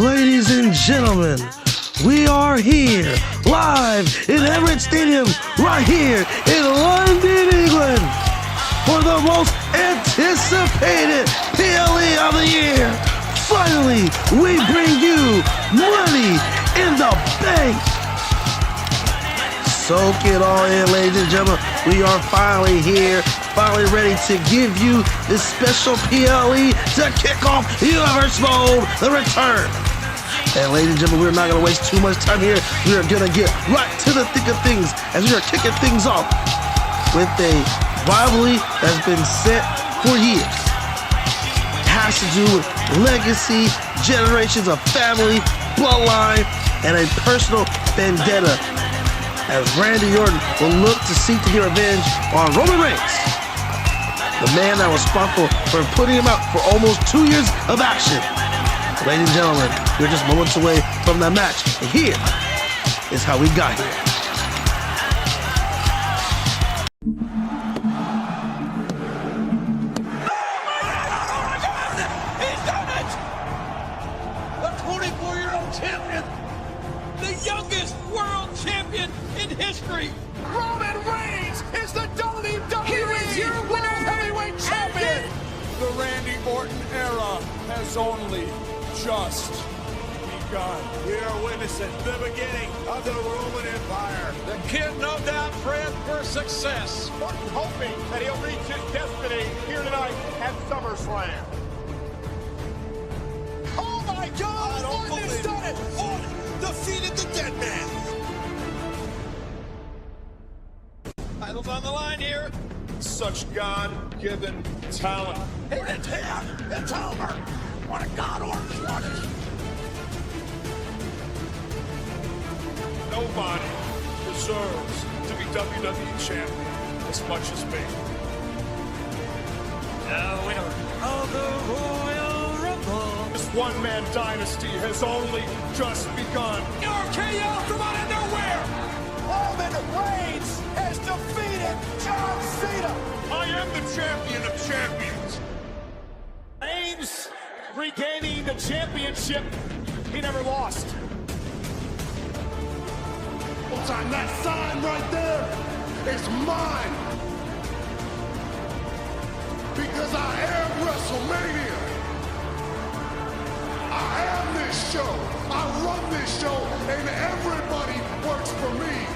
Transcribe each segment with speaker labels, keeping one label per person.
Speaker 1: Ladies and gentlemen, we are here live in Emirates Stadium right here in London, England for the most anticipated PLE of the year. Finally, we bring you Money in the Bank. Soak it all in, ladies and gentlemen. We are finally here, finally ready to give you this special PLE to kick off Universe Mode, the return. And ladies and gentlemen, we're not going to waste too much time here. We are going to get right to the thick of things as we are kicking things off with a rivalry that's been set for years. It has to do with legacy, generations of family, bloodline, and a personal vendetta, as Randy Orton will look to seek to get revenge on Roman Reigns, the man that was responsible for putting him out for almost 2 years of action. Ladies and gentlemen, we're just moments away from that match, and here is how we got here.
Speaker 2: He's done it! The 24-year-old champion, the youngest world champion in history.
Speaker 3: Roman Reigns is the WWE Here is your World Heavyweight Champion.
Speaker 4: The Randy Orton era has only just begun.
Speaker 5: We are witnessing the beginning of the Roman Empire.
Speaker 2: The kid, no doubt, praying for success.
Speaker 5: Orton hoping that he'll reach his destiny here tonight at SummerSlam.
Speaker 3: Oh my God! Orton has done it!
Speaker 5: Orton defeated the dead man.
Speaker 2: Title's on the line here.
Speaker 4: Such God-given talent.
Speaker 5: It's here. It's over. What a God Orton's wanted.
Speaker 4: Nobody deserves to be WWE champion as much as me.
Speaker 2: The winner of the Royal Rumble.
Speaker 4: This one-man dynasty has only just begun.
Speaker 3: RKO from out of nowhere! Roman Reigns has defeated John Cena!
Speaker 4: I am the champion of champions.
Speaker 3: Reigns regaining the championship he never lost.
Speaker 5: What's on that sign right there? It's mine. Because I am WrestleMania. I am this show. I run this show, and everybody works for me.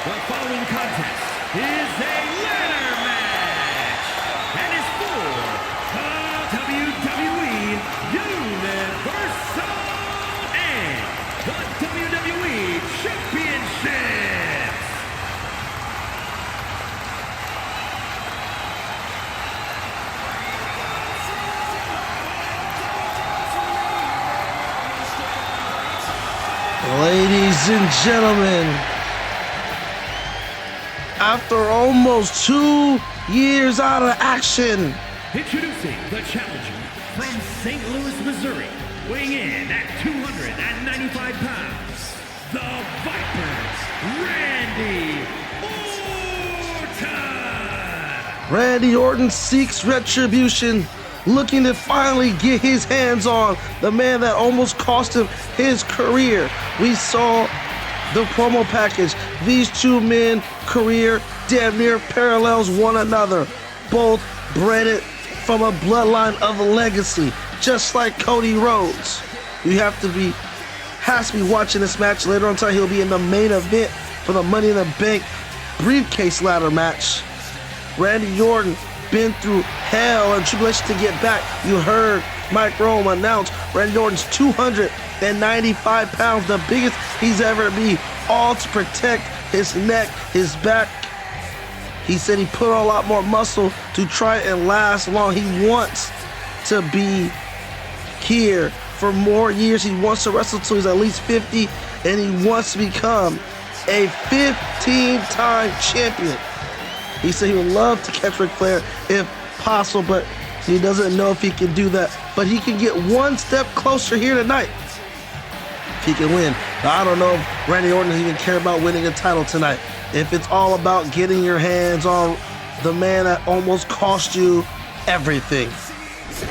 Speaker 6: The following contest is a ladder match and is for the WWE Universal and the WWE Championships.
Speaker 1: Ladies and gentlemen, after almost 2 years out of action,
Speaker 6: Introducing the challenger from St. Louis, Missouri, weighing in at 295 pounds, the Viper's Randy Orton.
Speaker 1: Randy Orton seeks retribution, looking to finally get his hands on the man that almost cost him his career. We saw the promo package. These two men career damn near parallels one another, both bred from a bloodline of legacy, just like Cody Rhodes. You has to be watching this match later on tonight. He'll be in the main event for the Money in the Bank briefcase ladder match. Randy Orton been through hell and tribulation to get back. You heard Mike Rome announce Randy Orton's 295 pounds, the biggest he's ever been, all to protect his neck, his back. He said he put on a lot more muscle to try and last long. He wants to be here for more years. He wants to wrestle till he's at least 50, and he wants to become a 15-time champion. He said he would love to catch Ric Flair if possible, but he doesn't know if he can do that. But he can get one step closer here tonight. if he can win. Now, I don't know if Randy Orton even care about winning a title tonight. If it's all about getting your hands on the man that almost cost you everything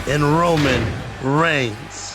Speaker 1: in Roman Reigns.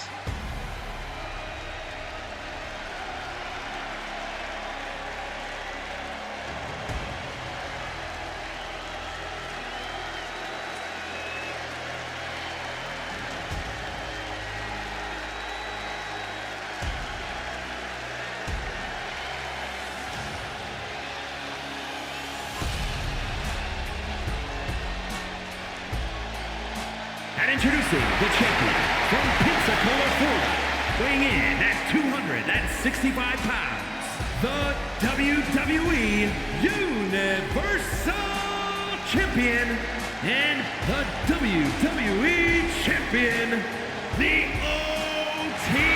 Speaker 6: And introducing the champion from Pensacola, Florida, weighing in at 265 pounds, the WWE Universal Champion and the WWE Champion, the OTC,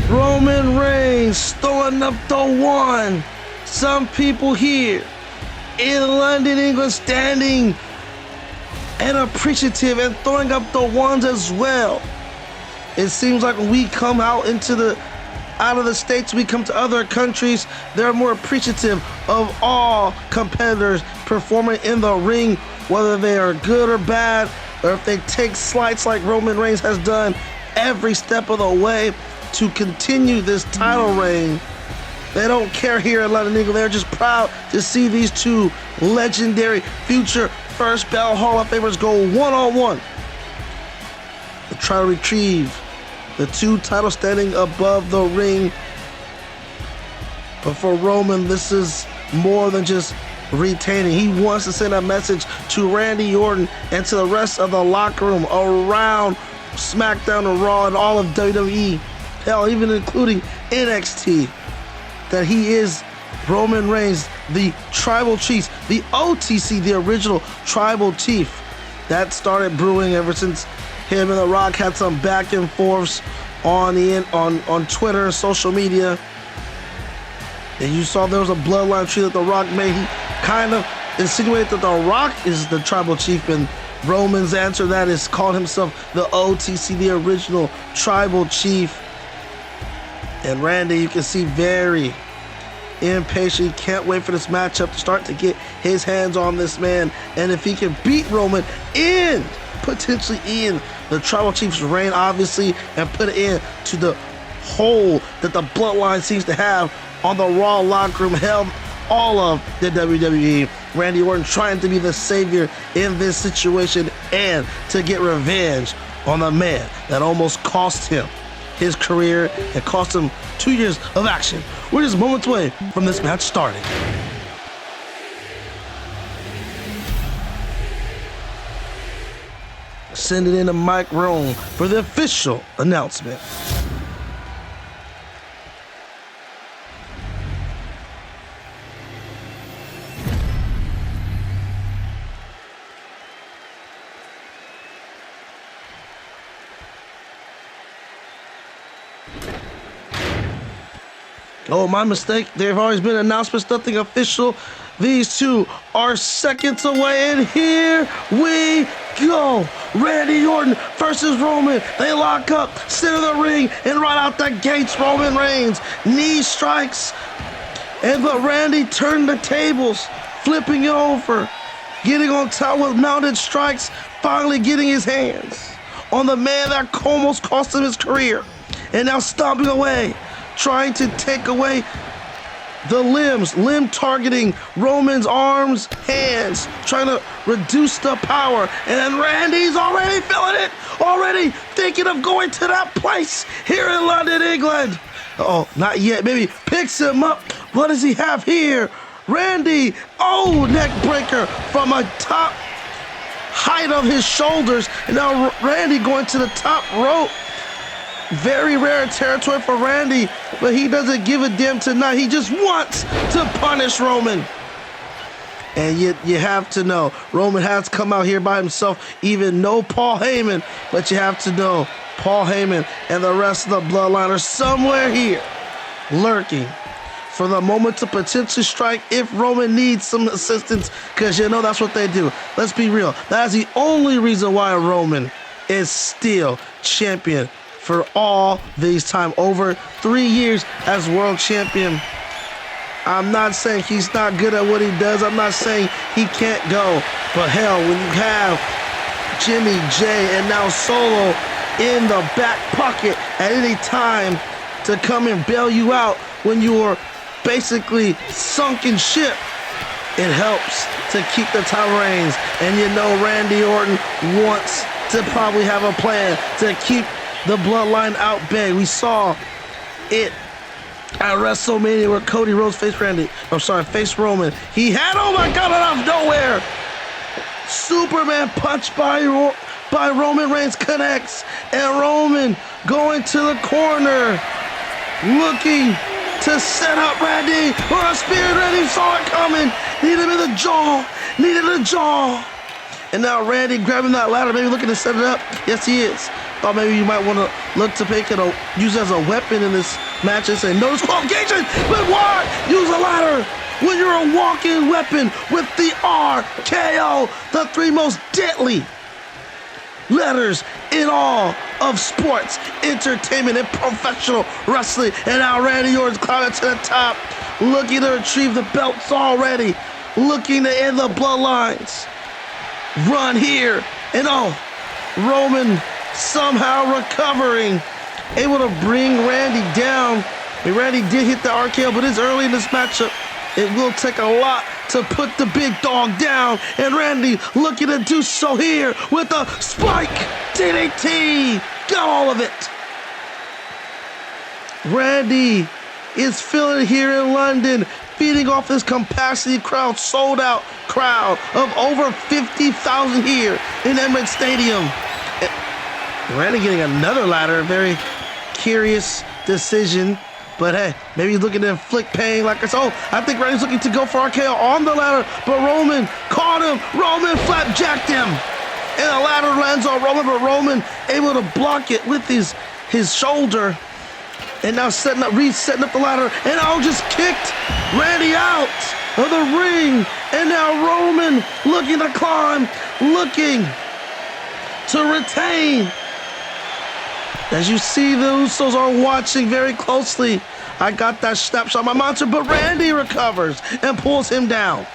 Speaker 1: Roman Reigns throwing up the one. Some people here in London, England, standing and appreciative and throwing up the ones as well. It seems like when we come out of the States, we come to other countries, they're more appreciative of all competitors performing in the ring, whether they are good or bad, or if they take slights like Roman Reigns has done every step of the way to continue this title reign. They don't care here in London, England. They're just proud to see these two legendary future first ballot Hall of Famers go one-on-one to try to retrieve the two titles standing above the ring. But for Roman, this is more than just retaining. He wants to send a message to Randy Orton and to the rest of the locker room around SmackDown and Raw and all of WWE, hell, even including NXT, that he is Roman Reigns, the Tribal Chief, the OTC, the original Tribal Chief. That started brewing ever since him and The Rock had some back and forths on Twitter and social media. And you saw there was a bloodline tree that The Rock made. He kind of insinuated that The Rock is the Tribal Chief, and Roman's answer to that is called himself the OTC, the original Tribal Chief. And Randy, you can see, very impatient. He can't wait for this matchup to start to get his hands on this man. And if he can beat Roman in, potentially in the Tribal Chief's reign, obviously, and put it in to the hole that the bloodline seems to have on the Raw locker room, held all of the WWE. Randy Orton trying to be the savior in this situation and to get revenge on the man that almost cost him his career and cost him 2 years of action. We're just moments away from this match starting. Send it in to Mike Rome for the official announcement. Oh, my mistake. There have always been announcements, nothing official. These two are seconds away, and here we go. Randy Orton versus Roman. They lock up, center of the ring, and right out the gates, Roman Reigns. Knee strikes, but Randy turned the tables, flipping it over, getting on top with mounted strikes, finally getting his hands on the man that almost cost him his career, and now stomping away, trying to take away the limb targeting Roman's arms, hands, trying to reduce the power. And then Randy's already feeling it, already thinking of going to that place here in London, England. Oh, not yet. Maybe picks him up. What does he have here? Randy, neck breaker from a top height of his shoulders. And now Randy going to the top rope. Very rare territory for Randy, but he doesn't give a damn tonight. He just wants to punish Roman. And yet you have to know, Roman has come out here by himself, even no Paul Heyman, but you have to know Paul Heyman and the rest of the bloodline are somewhere here, lurking, for the moment to potentially strike if Roman needs some assistance, because you know that's what they do. Let's be real. That is the only reason why Roman is still champion for all these time. Over 3 years as world champion. I'm not saying he's not good at what he does. I'm not saying he can't go. But hell, when you have Jimmy, Jay, and now Solo in the back pocket at any time to come and bail you out when you're basically sunken ship, it helps to keep the title reigns. And you know Randy Orton wants to probably have a plan to keep the bloodline out bay. We saw it at WrestleMania where Cody Rhodes faced Roman. He had, oh my God, out of nowhere, Superman punch by Roman Reigns connects, and Roman going to the corner, looking to set up Randy for a spear. Randy saw it coming, needed him in the jaw. And now Randy grabbing that ladder, maybe looking to set it up. Yes, he is. Thought maybe you might want to look to make it use it as a weapon in this match and say no disqualification. But why use a ladder when you're a walking weapon with the RKO, the 3 most deadly letters in all of sports, entertainment, and professional wrestling? And now Randy Orton's climbing to the top, looking to retrieve the belts already, looking to end the bloodlines run here. And Roman somehow recovering, able to bring Randy down. I mean, Randy did hit the RKO, but it's early in this matchup. It will take a lot to put the big dog down, and Randy looking to do so here with a spike DDT. Got all of it. Randy is feeling it here in London, feeding off this capacity crowd, sold out crowd of over 50,000 here in Emirates Stadium. Randy getting another ladder, a very curious decision. But hey, maybe he's looking to inflict pain like it's, I think Randy's looking to go for RKO on the ladder, but Roman caught him. Roman flapjacked him. And the ladder lands on Roman, but Roman able to block it with his shoulder. And now resetting up the ladder, and just kicked Randy out of the ring. And now Roman looking to climb, looking to retain. As you see, the Usos are watching very closely. I got that snapshot on my monitor, but Randy recovers and pulls him down.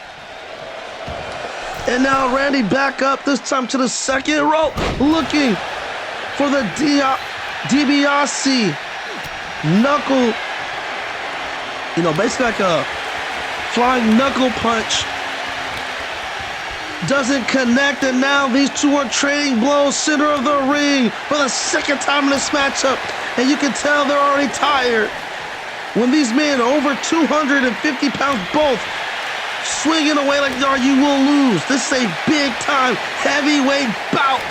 Speaker 1: And now Randy back up, this time to the second rope, looking for the DiBiase knuckle, basically like a flying knuckle punch. Doesn't connect, and now these two are trading blows, center of the ring for the second time in this matchup. And you can tell they're already tired. When these men over 250 pounds both swinging away like they are, you will lose. This is a big time heavyweight bout.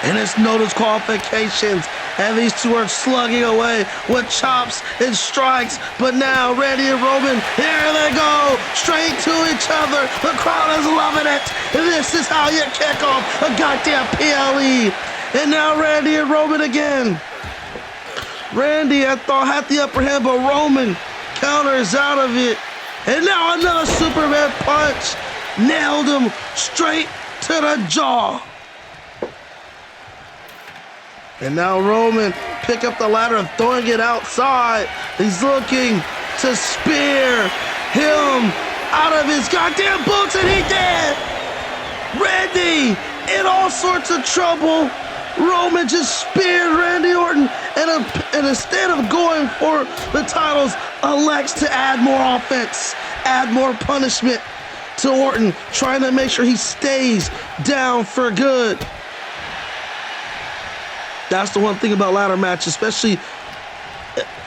Speaker 1: And it's no disqualifications. And these two are slugging away with chops and strikes. But now Randy and Roman, here they go, straight to each other. The crowd is loving it. This is how you kick off a goddamn PLE. And now Randy and Roman again. Randy, I thought, had the upper hand, but Roman counters out of it. And now another Superman punch. Nailed him straight to the jaw. And now Roman pick up the ladder and throwing it outside. He's looking to spear him out of his goddamn boots, and he did. Randy in all sorts of trouble. Roman just speared Randy Orton, and instead of going for the titles, elects to add more offense, add more punishment to Orton, trying to make sure he stays down for good. That's the one thing about ladder match, especially,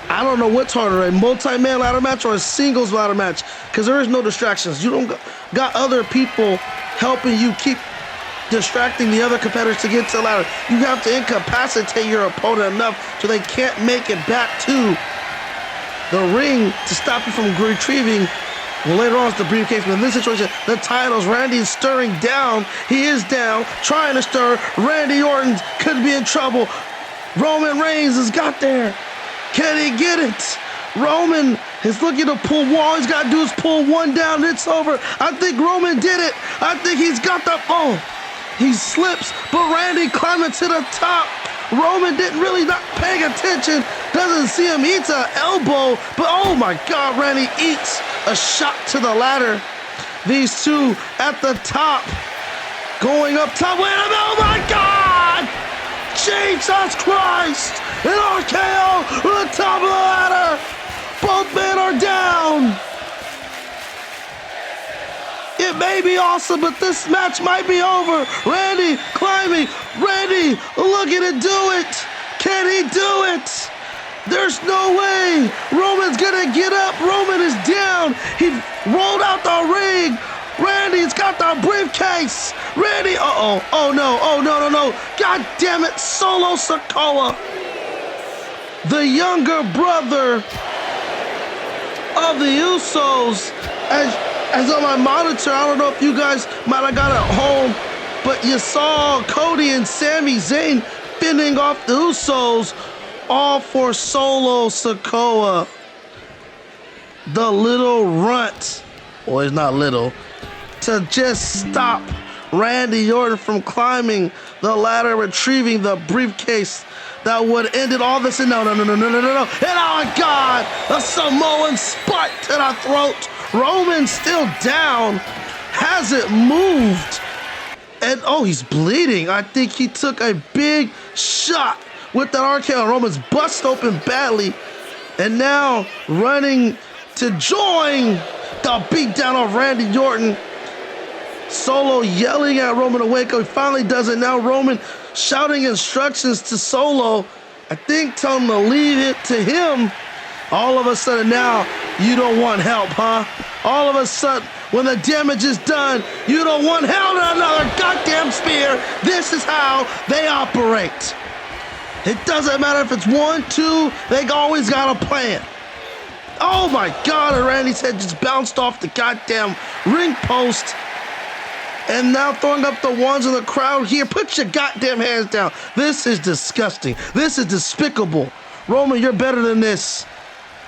Speaker 1: I don't know what's harder, a multi-man ladder match or a singles ladder match, because there is no distractions. You don't got other people helping you keep distracting the other competitors to get to the ladder. You have to incapacitate your opponent enough so they can't make it back to the ring to stop you from retrieving. Well, later on, it's the briefcase, but in this situation, the titles, Randy is stirring down. He is down, trying to stir. Randy Orton could be in trouble. Roman Reigns has got there. Can he get it? Roman He's looking to pull one. All he's got to do is pull one down. It's over. I think Roman did it. I think he's got the... Oh, he slips, but Randy climbing to the top. Roman didn't really not paying attention. Doesn't see him. Eats an elbow, but oh my God, Randy eats a shot to the ladder. These two at the top, going up top. Wait a minute, oh my God! Jesus Christ! An RKO to the top of the ladder. Both men are down. It may be awesome, but this match might be over. Randy climbing. Randy looking to do it. Can he do it? There's no way. Roman's gonna get up. Roman is down. He rolled out the ring. Randy's got the briefcase. Randy, uh-oh. Oh no, oh no. God damn it, Solo Sikoa. The younger brother of the Usos. As on my monitor, I don't know if you guys might have got it home, but you saw Cody and Sami Zayn fending off the Usos, all for Solo Sikoa. The little runt, well, he's not little, to just stop Randy Orton from climbing the ladder, retrieving the briefcase that would end it all this. And no. And oh my God, a Samoan spike to the throat. Roman's still down, hasn't moved. And oh, he's bleeding. I think he took a big shot with that RKO. Roman's bust open badly. And now running to join the beatdown of Randy Orton. Solo yelling at Roman to wake up. He finally does it. Now Roman shouting instructions to Solo. I think telling him to leave it to him. All of a sudden now, you don't want help, huh? All of a sudden, when the damage is done, you don't want hell to another goddamn spear. This is how they operate. It doesn't matter if it's 1, 2, they always got a plan. Oh my God, and Randy's head just bounced off the goddamn ring post. And now throwing up the ones in the crowd here. Put your goddamn hands down. This is disgusting. This is despicable. Roman, you're better than this.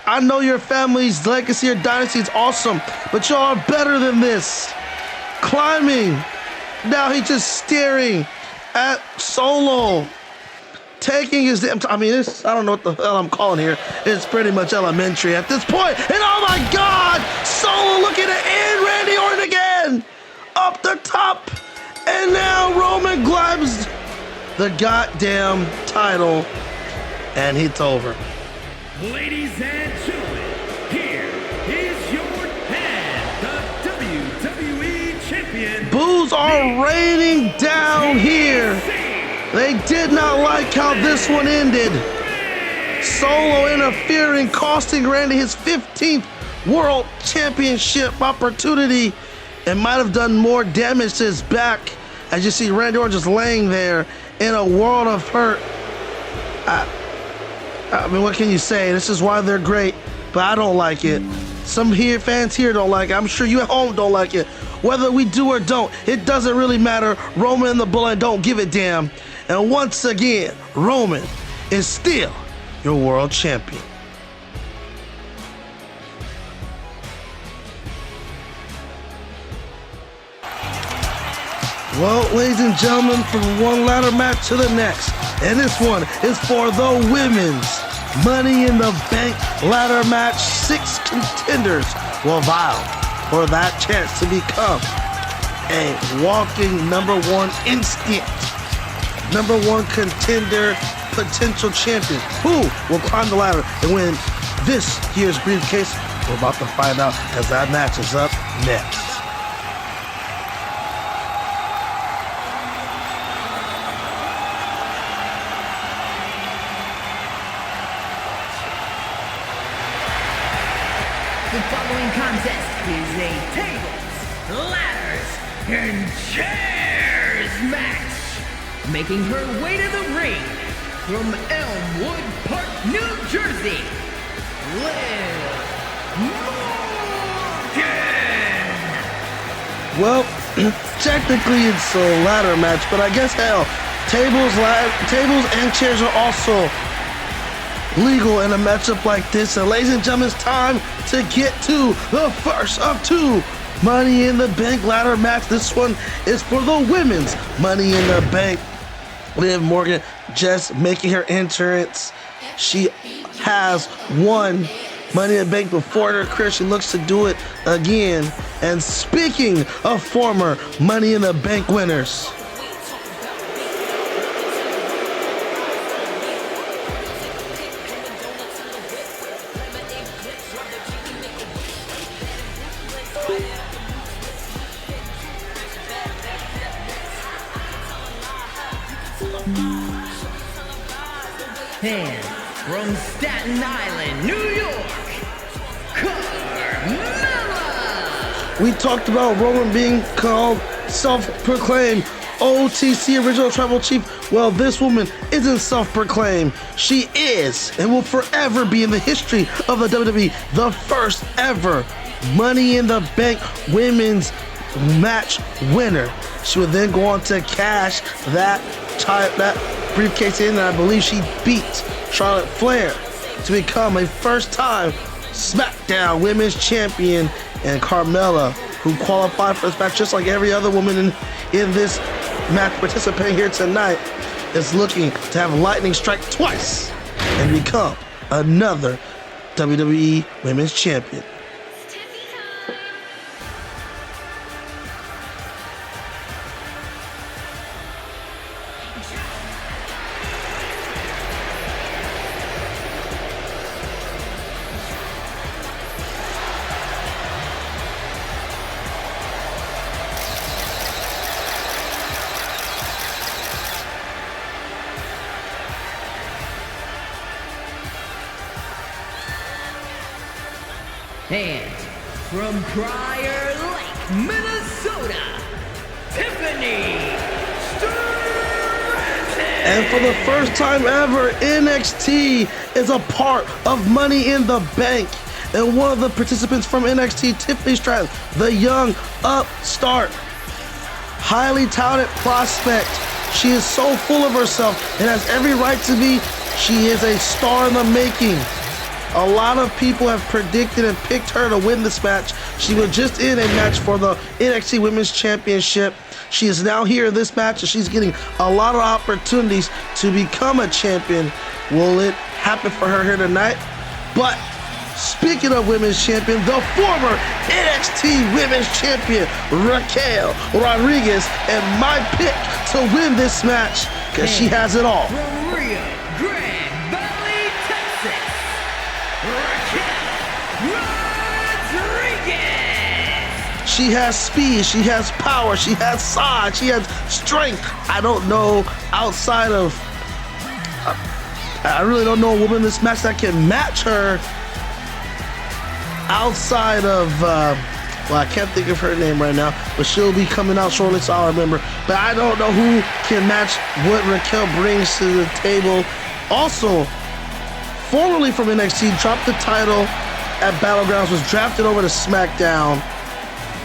Speaker 1: I know your family's legacy or dynasty is awesome, but y'all are better than this. Climbing. Now he's just staring at Solo. Taking his damn time. I mean, I don't know what the hell I'm calling here. It's pretty much elementary at this point. And oh my God, Solo looking to end Randy Orton again. Up the top. And now Roman grabs the goddamn title. And it's over.
Speaker 6: Ladies and gentlemen, here is your and the WWE Champion.
Speaker 1: Boos are raining down here. They did not like how this one ended. Solo interfering, costing Randy his 15th World Championship opportunity, and might have done more damage to his back. As you see Randy Orton just laying there in a world of hurt. I mean, what can you say? This is why they're great, but I don't like it. Some fans here don't like it. I'm sure you at home don't like it. Whether we do or don't, it doesn't really matter. Roman and the Bullet don't give a damn. And once again, Roman is still your world champion. Well, ladies and gentlemen, from one ladder match to the next, and this one is for the women's Money in the Bank ladder match. 6 contenders will vie for that chance to become a walking #1 instant, #1 contender, potential champion. Who will climb the ladder and win this year's briefcase? We're about to find out as that match is up next.
Speaker 7: The following contest is a tables, ladders, and chairs match. Making her way to the ring from Elmwood Park, New Jersey, Liv Morgan.
Speaker 1: Well, technically it's a ladder match, but I guess hell, tables and chairs are also legal in a matchup like this. And ladies and gentlemen, it's time to get to the first of two Money in the Bank ladder match. This one is for the women's Money in the Bank. Liv Morgan just making her entrance. She has won Money in the Bank before her career. She looks to do it again. And speaking of former Money in the Bank winners,
Speaker 7: And from Staten Island, New York, Carmela!
Speaker 1: we talked about Roman being called self-proclaimed OTC Original Tribal Chief. Well, this woman isn't self-proclaimed. She is and will forever be in the history of the WWE the first ever Money in the Bank women's match winner. She would then go on to cash that briefcase in, and I believe she beat Charlotte Flair to become a first-time SmackDown Women's Champion. And Carmela, who qualified for this match just like every other woman in this match participating here tonight, is looking to have lightning strike twice and become another WWE Women's Champion.
Speaker 7: And from Prior Lake, Minnesota, Tiffany Stratton!
Speaker 1: And for the first time ever, NXT is a part of Money in the Bank. And one of the participants from NXT, Tiffany Stratton, the young upstart, highly talented prospect. She is so full of herself and has every right to be. She is a star in the making. A lot of people have predicted and picked her to win this match. She was just in a match for the NXT Women's Championship. She is now here in this match, and she's getting a lot of opportunities to become a champion. Will it happen for her here tonight? But speaking of Women's Champion, the former NXT Women's Champion, Racchel Rodriquez, and my pick to win this match, because she has it all.
Speaker 7: From Rio Grande Valley, Texas, Racchel Rodriquez!
Speaker 1: She has speed, she has power, she has size, she has strength. I don't know outside of... I really don't know a woman in this match that can match her outside of... well, I can't think of her name right now, but she'll be coming out shortly, so I'll remember. But I don't know who can match what Racchel brings to the table. Also, formerly from NXT, dropped the title at Battlegrounds, was drafted over to SmackDown.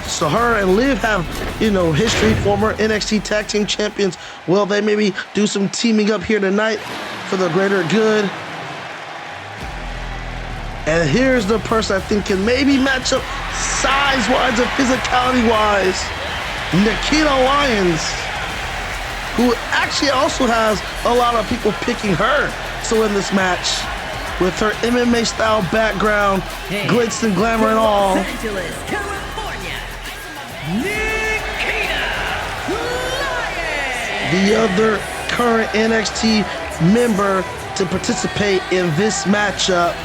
Speaker 1: So her and Liv have, history, former NXT Tag Team Champions. Well, they maybe do some teaming up here tonight for the greater good. And here's the person I think can maybe match up size-wise and physicality-wise. Nikitta Lyons, who actually also has a lot of people picking her to win this match. With her MMA-style background, glitz and glamour and all.
Speaker 7: Los Angeles, California, Nikitta Lyons!
Speaker 1: The other current NXT member to participate in this matchup.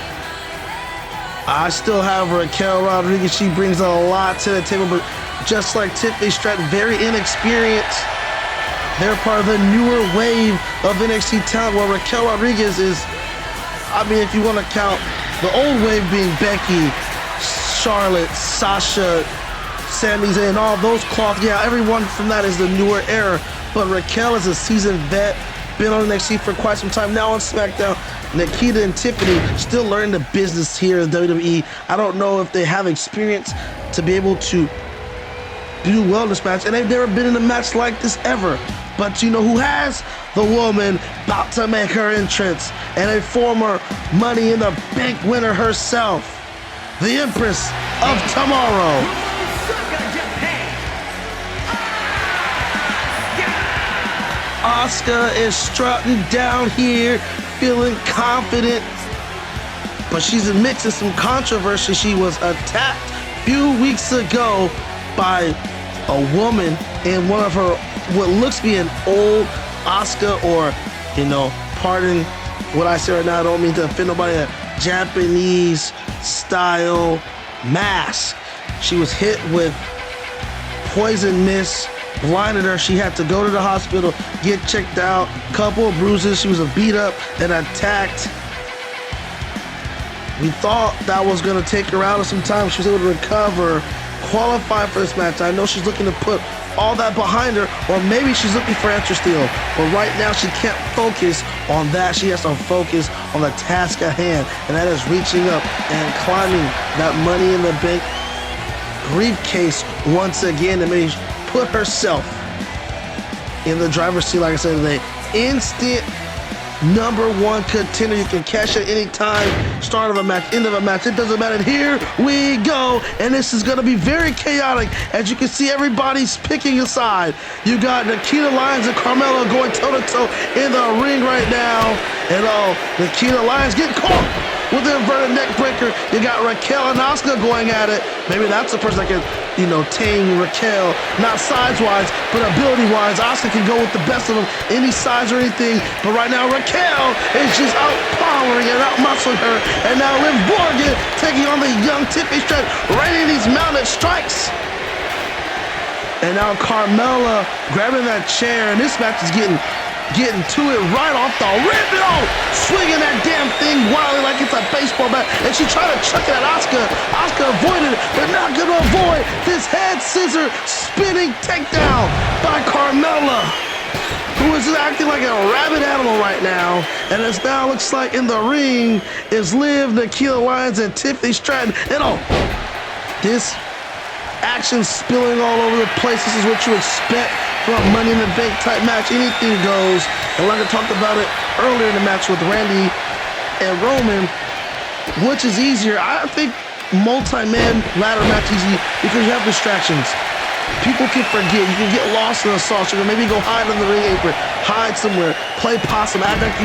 Speaker 1: I still have Racchel Rodriquez. She brings a lot to the table, but just like Tiffany Stratton, very inexperienced. They're part of the newer wave of NXT talent, while Racchel Rodriquez is, if you want to count the old wave being Becky, Charlotte, Sasha, Sami Zayn, and all those cloth. Yeah, everyone from that is the newer era. But Racchel is a seasoned vet, been on NXT for quite some time, now on SmackDown. Nikitta and Tiffany still learning the business here in WWE. I don't know if they have experience to be able to do well in this match, and they've never been in a match like this ever. But you know who has? The woman about to make her entrance, and a former Money in the Bank winner herself, the Empress of Tomorrow. Auskua is strutting down here, feeling confident, but she's amidst some controversy. She was attacked a few weeks ago by a woman in one of her, what looks to be an old Auskua, or, you know, pardon what I say right now, I don't mean to offend nobody, a Japanese style mask. She was hit with poison mist, blinded her. She had to go to the hospital, get checked out, couple of bruises. She was beat up and attacked. We thought that was going to take her out of some time. She was able to recover, qualify for this match. I know she's looking to put all that behind her, or maybe she's looking for extra steel. But right now she can't focus on that. She has to focus on the task at hand, and that is reaching up and climbing that Money in the Bank briefcase once again, and maybe put herself in the driver's seat, like I said today. Instant #1 contender. You can cash at any time. Start of a match, end of a match, it doesn't matter. Here we go, and this is going to be very chaotic. As you can see, everybody's picking a side. You got Nikitta, Lyons, and Carmela going toe-to-toe in the ring right now. And Nikitta, Lyons getting caught with the inverted neck breaker. You got Racchel and Auskua going at it. Maybe that's the person that can, you know, tame Racchel. Not size-wise, but ability-wise. Auskua can go with the best of them, any size or anything. But right now, Racchel is just out-powering and out-muscling her. And now Liv Morgan taking on the young Tiffany Stratton, raining these mounted strikes. And now Carmela grabbing that chair, and this match is getting to it right off the rip. Swinging that damn thing wildly like it's a baseball bat, and she tried to chuck it at Auskua. Auskua avoided it, but not gonna avoid this head scissor spinning takedown by Carmela, who is acting like a rabid animal right now. And it now looks like in the ring is Liv, Nikitta, Lyons, and Tiffany Stratton. And this action spilling all over the place. This is what you expect from a Money in the Bank type match. Anything goes. And like I talked about it earlier in the match with Randy and Roman, which is easier? I think multi-man ladder match easy because you have distractions. People can forget. You can get lost in the sauce. You can maybe go hide in the ring apron, hide somewhere, play possum, act like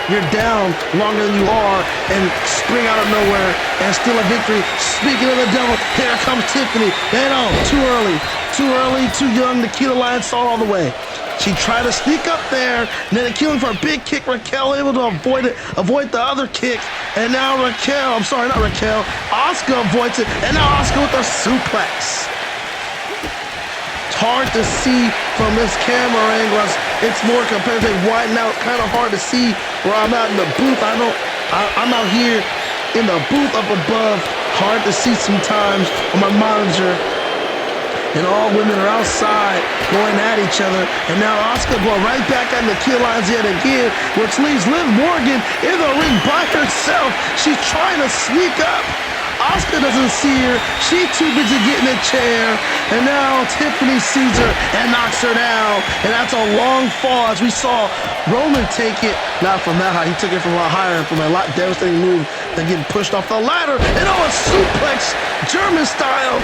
Speaker 1: you're down longer than you are, and spring out of nowhere and steal a victory. Speaking of the devil, here comes Tiffany. Too early, too young. Nikitta, Lyons saw it all the way. She tried to sneak up there, and then killing for a big kick. Racchel able to avoid the other kick. And now Auskua avoids it, and now Auskua with a suplex. It's hard to see from this camera angle. It's more competitive, widen out, kind of hard to see where I'm out in the booth. I'm out here in the booth up above. Hard to see sometimes on my monitor. And all women are outside going at each other. And now Auskua going right back at Nikitta, Lyons yet again, which leaves Liv Morgan in the ring by herself. She's trying to sneak up. Auskua doesn't see her. She's too busy getting a chair. And now Tiffany sees her and knocks her down. And that's a long fall, as we saw Roman take it. Not from that high. He took it from a lot higher, from a lot devastating move than getting pushed off the ladder. And a suplex, German style.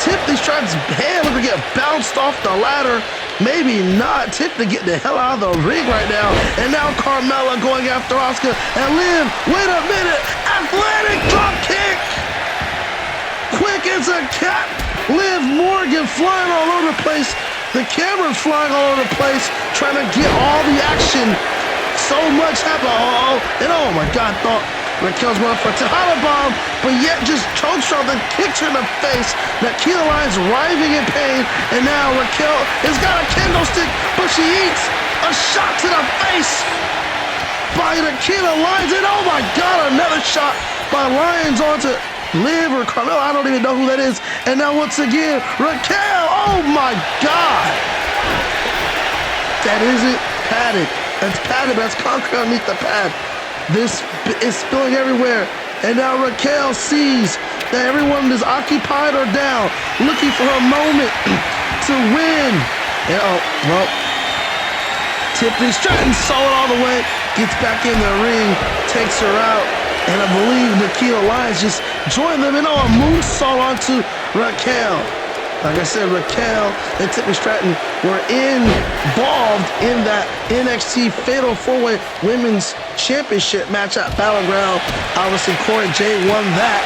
Speaker 1: Tiffany Stratton's hand looking to get bounced off the ladder. Maybe not. Tiffany getting the hell out of the ring right now. And now Carmela going after Auskua. And Liv, wait a minute. Athletic drop kick. Quick as a cat. Liv Morgan flying all over the place. The camera's flying all over the place, trying to get all the action. So much happened. And oh my God, thought Rachel's going for a Tejada bomb, but yet just chokes her and kicks her in the face. Nikitta, Lyons writhing in pain, and now Racchel has got a kendo stick, but she eats a shot to the face by Nikitta, Lyons, and oh my God, another shot by Lyons onto Liv or Carmela. I don't even know who that is. And now once again, Racchel, oh my God. That isn't padded. That's padded, but that's concrete underneath the pad. This is spilling everywhere. And now Racchel sees that everyone is occupied or down, looking for her moment to win. And Tiffany Stratton saw it all the way, gets back in the ring, takes her out, and I believe Nikitta Lyons just joined them in a moonsault onto Racchel. Like I said, Racchel and Tiffany Stratton were involved in that NXT Fatal 4-Way Women's Championship match at Battleground. Obviously, Corey J won that.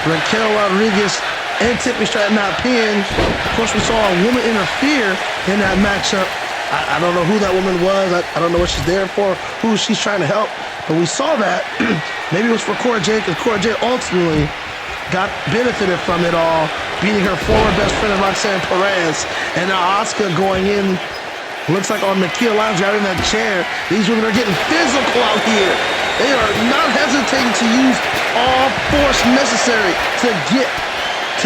Speaker 1: Racchel, Rodriquez, and Tiffany Stratton not pinned. Of course, we saw a woman interfere in that matchup. I don't know who that woman was. I don't know what she's there for, who she's trying to help. But we saw that. Maybe it was for Corey J, because Corey J ultimately benefited from it all, beating her former best friend Roxanne Perez. And now Auskua going in, looks like on Nikitta Lyons out in that chair. These women are getting physical out here. They are not hesitating to use all force necessary to get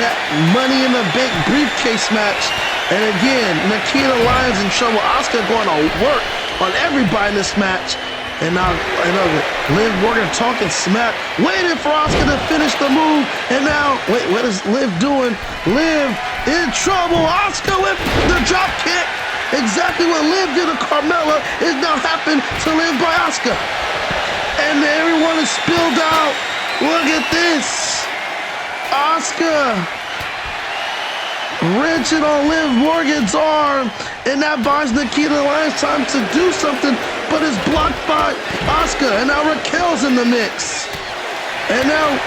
Speaker 1: to Money in the Bank briefcase match. And again, Nikitta Lyons in trouble. Auskua going to work on everybody in this match. And now, Liv Morgan talking smack, waiting for Auskua to finish the move. And now, wait, what is Liv doing? Liv in trouble. Auskua with the drop kick. Exactly what Liv did to Carmela is now happened to Liv by Auskua. And everyone is spilled out. Look at this. Auskua wrenching on Liv Morgan's arm, and that buys Nikitta Lyons time to do something, but it's blocked by Auskua, and now Rachel's in the mix. And now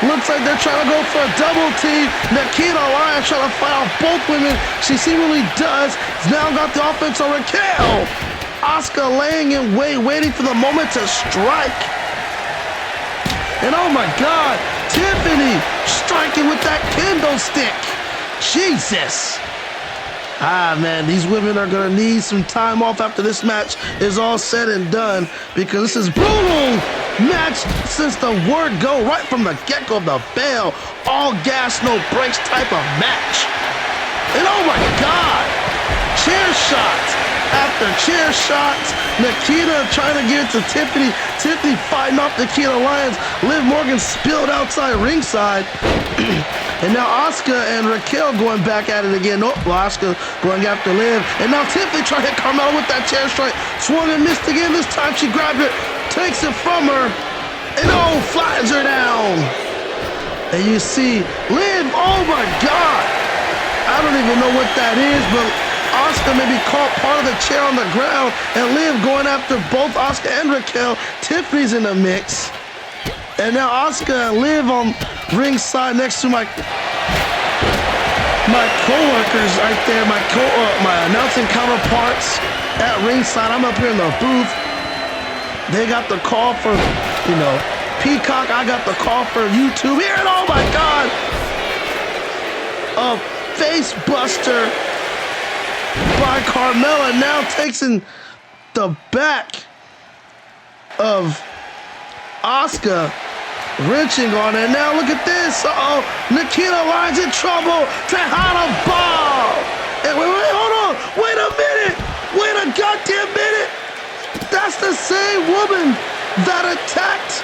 Speaker 1: looks like they're trying to go for a double team. Nikitta Lyons trying to fight off both women. She seemingly does. He's now got the offense on Racchel. Auskua laying in wait, waiting for the moment to strike. And oh my God, Tiffany striking with that kendo stick. Jesus. Man, these women are going to need some time off after this match is all said and done, because this is brutal match since the word go right from the get-go of the bell. All gas, no brakes type of match. And oh my God, chair shots after chair shots. Nikitta trying to get it to Tiffany. Tiffany fighting off Nikitta Lyons. Liv Morgan spilled outside ringside. And now Auskua and Racchel going back at it again. Oh, well, Auskua going after Liv. And now Tiffany trying to hit Carmela with that chair strike. Swung and missed again. This time she grabbed it, takes it from her, and oh, flattens her down. And you see Liv, oh my God. I don't even know what that is, but Auskua maybe caught part of the chair on the ground, and Liv going after both Auskua and Racchel. Tiffany's in the mix. And now Auskua and Liv on ringside next to my co-workers right there, my announcing counterparts at ringside. I'm up here in the booth. They got the call for, Peacock. I got the call for YouTube here, and oh my God, a face buster by Carmela now takes in the back of Auskua, wrenching on it. Now look at this. Uh-oh. Nikitta Lyons in trouble. Tejada ball. And wait, hold on. Wait a minute. Wait a goddamn minute. That's the same woman that attacked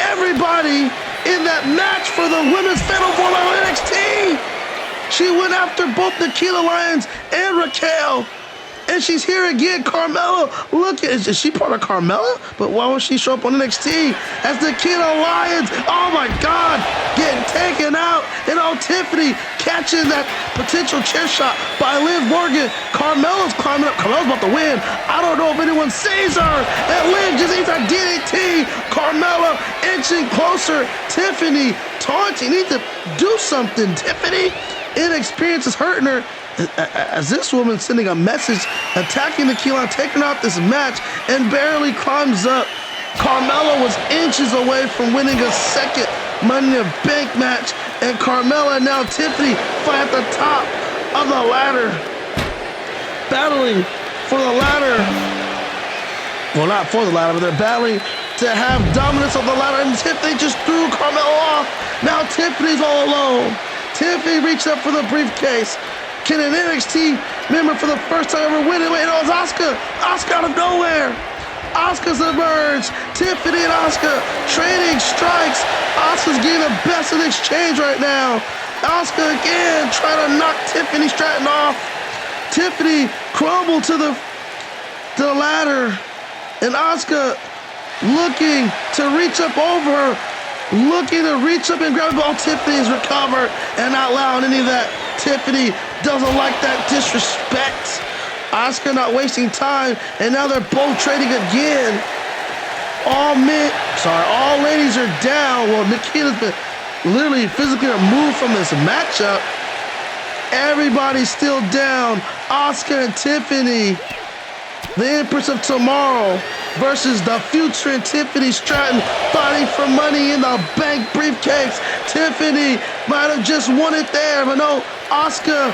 Speaker 1: everybody in that match for the women's Fatal 4-Way on NXT. She went after both Nikitta Lyons and Racchel. And she's here again, Carmela. Look, is she part of Carmela? But why won't she show up on NXT as Nikitta Lyons? Oh my God, getting taken out. And Tiffany catching that potential chair shot by Liv Morgan. Carmela's climbing up. Carmela's about to win. I don't know if anyone sees her. And Liv just eats a DDT. Carmela inching closer. Tiffany taunting. You need to do something, Tiffany. Inexperience is hurting her. As this woman sending a message, attacking Nikitta, taking out this match, and barely climbs up. Carmela was inches away from winning a second Money in the Bank match, and Carmela and now Tiffany fight at the top of the ladder, battling for the ladder. Well, not for the ladder, but they're battling to have dominance of the ladder, and Tiffany just threw Carmela off. Now Tiffany's all alone. Tiffany reached up for the briefcase. Can an NXT member for the first time ever win it? Wait, it was Auskua. Auskua out of nowhere. Auska's emerged. Tiffany and Auskua trading strikes. Auska's getting the best of the exchange right now. Auskua again trying to knock Tiffany Stratton off. Tiffany crumbled to the the ladder. And Auskua looking to reach up over her. Looking to reach up and grab the ball. Tiffany's recovered and not allowing any of that. Tiffany doesn't like that disrespect. Auskua not wasting time, and now they're both trading again. All ladies are down. Well, Nikitta's been literally physically removed from this matchup. Everybody's still down. Auskua and Tiffany, the Empress of Tomorrow, versus the future and Tiffany Stratton, fighting for money in the bank briefcase. Tiffany might have just won it there, but no, Auskua,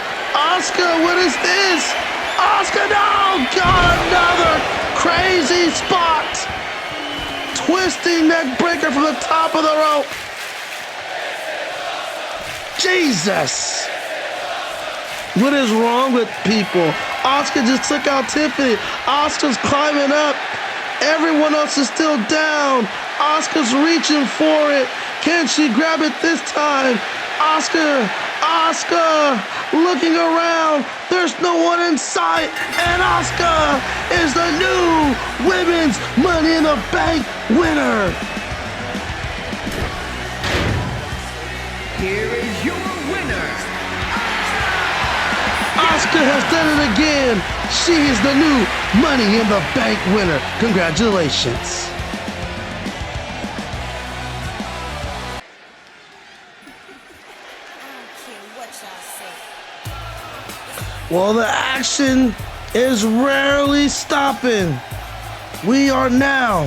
Speaker 1: what is this? Auskua, no, got another crazy spot. Twisting neck breaker from the top of the rope. Jesus. What is wrong with people? Auskua just took out Tiffany. Auska's climbing up. Everyone else is still down. Auska's reaching for it. Can she grab it this time? Auskua looking around. There's no one in sight. And Auskua is the new Women's Money in the Bank winner.
Speaker 7: Here is your winner.
Speaker 1: Auskua has done it again. She is the new Money in the Bank winner. Congratulations. Well, the action is rarely stopping. We are now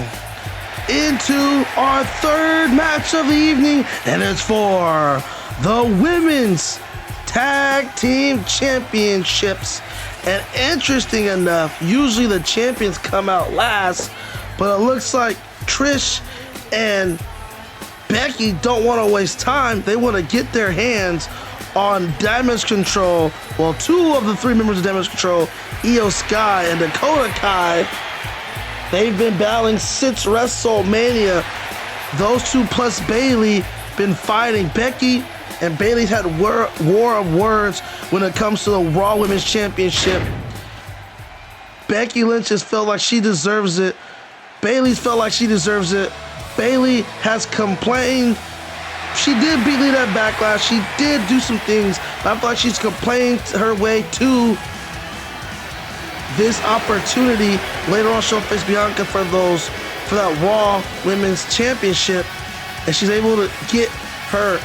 Speaker 1: into our third match of the evening, and it's for the Women's Tag Team Championships. And interesting enough, usually the champions come out last, but it looks like Trish and Becky don't want to waste time. They want to get their hands on Damage Control. Well, two of the three members of Damage Control, Auskua and Dakota Kai, they've been battling since WrestleMania. Those two plus Bayley been fighting. Becky and Bayley's had war of words when it comes to the Raw Women's Championship. Becky Lynch has felt like she deserves it. Bayley's felt like she deserves it. Bayley has complained. She did beat Lita at Backlash. She did do some things, but I feel like she's complained her way to this opportunity. Later on, she'll face Bianca for that Raw Women's Championship, and she's able to get her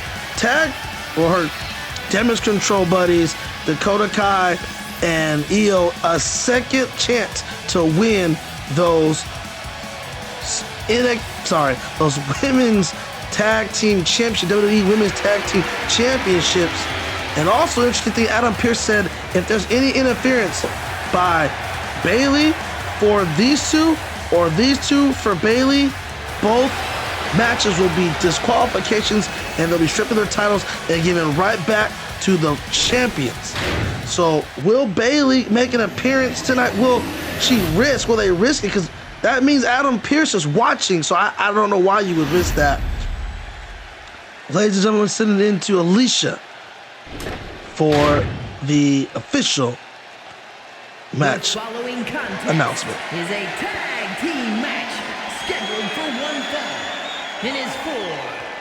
Speaker 1: her Damage Control buddies, Dakota Kai and Io, a second chance to win those Women's Tag Team Championship, WWE Women's Tag Team Championships. And also, interesting thing, Adam Pearce said if there's any interference by Bayley for these two or these two for Bayley, both matches will be disqualifications and they'll be stripping their titles and giving right back to the champions. So will Bayley make an appearance tonight? Will they risk it? Because that means Adam Pearce is watching, so I don't know why you would risk that. Ladies and gentlemen, sending it into Alicia for the official match announcement.
Speaker 7: Is a tag team match scheduled for one fall. It is for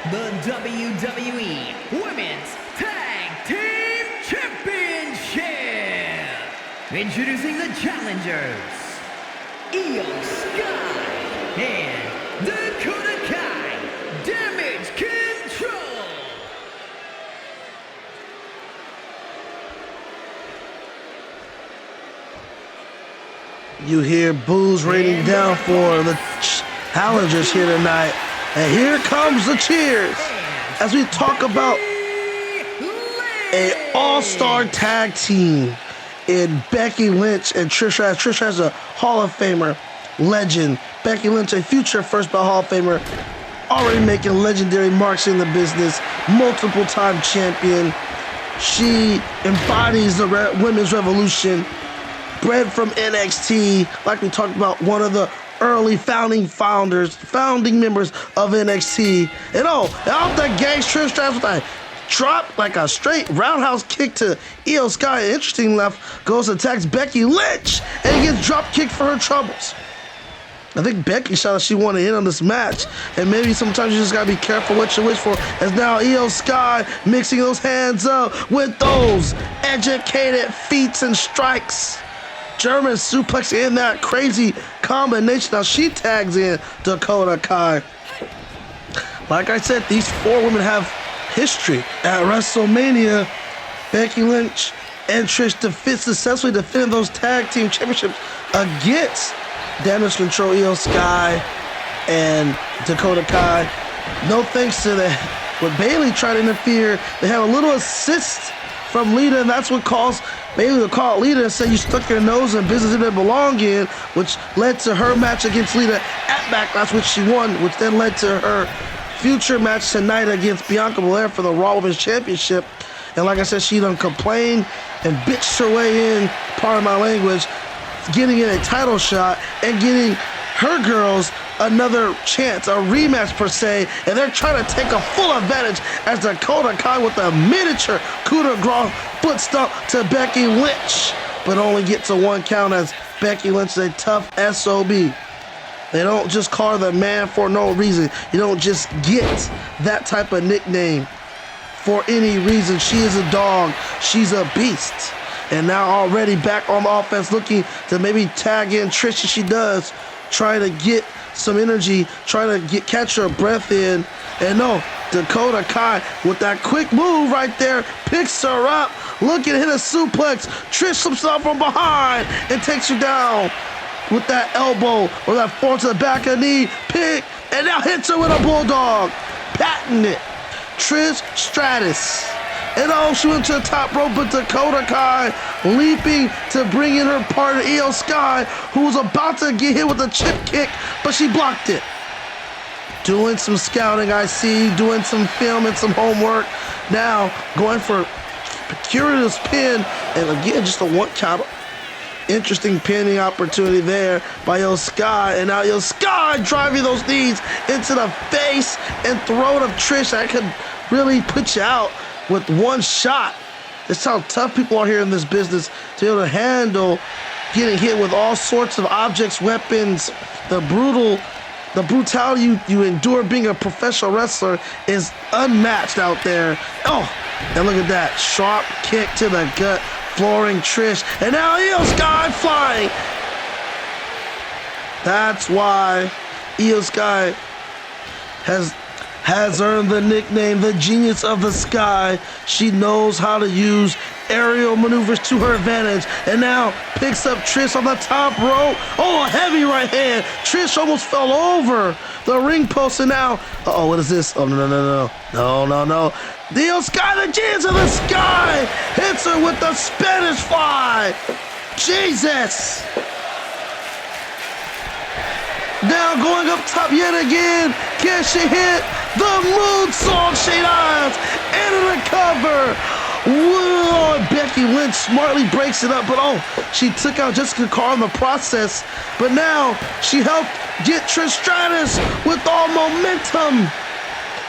Speaker 7: the WWE Women's Tag Team Championship. Introducing the challengers, Auskua and Dakota Kai, Damage Control.
Speaker 1: You hear boos raining down for the challengers here tonight. And here comes the cheers as we talk about an all-star tag team in Becky Lynch and Trish. Trish has a Hall of Famer legend. Becky Lynch, a future first ballot Hall of Famer, already making legendary marks in the business, multiple-time champion. She embodies the women's revolution, bred from NXT, like we talked about, one of the early founding members of NXT. And out the gate, Trish Stratus with a drop, like a straight roundhouse kick to Auskua. Interesting left, goes and attacks Becky Lynch, and he gets dropped drop kick for her troubles. I think Becky shot that she wanted to hit on this match, and maybe sometimes you just gotta be careful what you wish for. As now Io Sky mixing those hands up with those educated feats and strikes. German suplex in that crazy combination. Now she tags in Dakota Kai. Like I said, these 4 women have history. At WrestleMania, Becky Lynch and Trish successfully defended those tag team championships against Damage Control, Io Sky, and Dakota Kai. No thanks to that. When Bayley tried to interfere, they had a little assist from Lita, and that's what caused Bayley to call Lita and say you stuck your nose in business you didn't belong in, which led to her match against Lita at Backlash, which she won, which then led to her future match tonight against Bianca Belair for the Raw Women's Championship. And like I said, she done complained and bitched her way in, pardon my language, getting in a title shot and getting her girls another chance, a rematch per se, and they're trying to take a full advantage as Dakota Kai with a miniature coup de grace foot stomp to Becky Lynch, but only gets a 1 count as Becky Lynch is a tough SOB. They don't just call her the man for no reason. You don't just get that type of nickname for any reason. She is a dog. She's a beast. And now already back on the offense, looking to maybe tag in Trish as she does, trying to get some energy, trying to catch her breath in. And no, Dakota Kai with that quick move right there, picks her up, looking to hit a suplex. Trish slips out from behind and takes her down with that elbow or that form to the back of the knee, pick, and now hits her with a bulldog. Patting it. Trish Stratus. And oh, she went to the top rope, but Dakota Kai leaping to bring in her partner, Io Sky, who was about to get hit with a chip kick, but she blocked it. Doing some scouting, I see, doing some film and some homework. Now, going for Curious pin, and again, just a 1 count. Interesting pinning opportunity there by Io Sky, and now Io Sky driving those knees into the face and throat of Trish. That could really put you out with 1 shot. That's how tough people are here in this business, to be able to handle getting hit with all sorts of objects, weapons. The brutality you endure being a professional wrestler is unmatched out there. Oh, and look at that sharp kick to the gut, flooring Trish, and now Io Sky flying. That's why Io Sky has earned the nickname the Genius of the Sky. She knows how to use aerial maneuvers to her advantage, and now picks up Trish on the top rope. Oh, a heavy right hand. Trish almost fell over the ring post, and now, uh-oh, what is this? Oh, no. Io Sky, the Genius of the Sky, hits her with the Spanish Fly. Jesus. Now going up top yet again. Can she hit the moonsault? She does. Into the cover. Whoa, Becky Lynch smartly breaks it up, but oh, she took out Jessica Carr in the process. But now she helped get Trish Stratus with all momentum.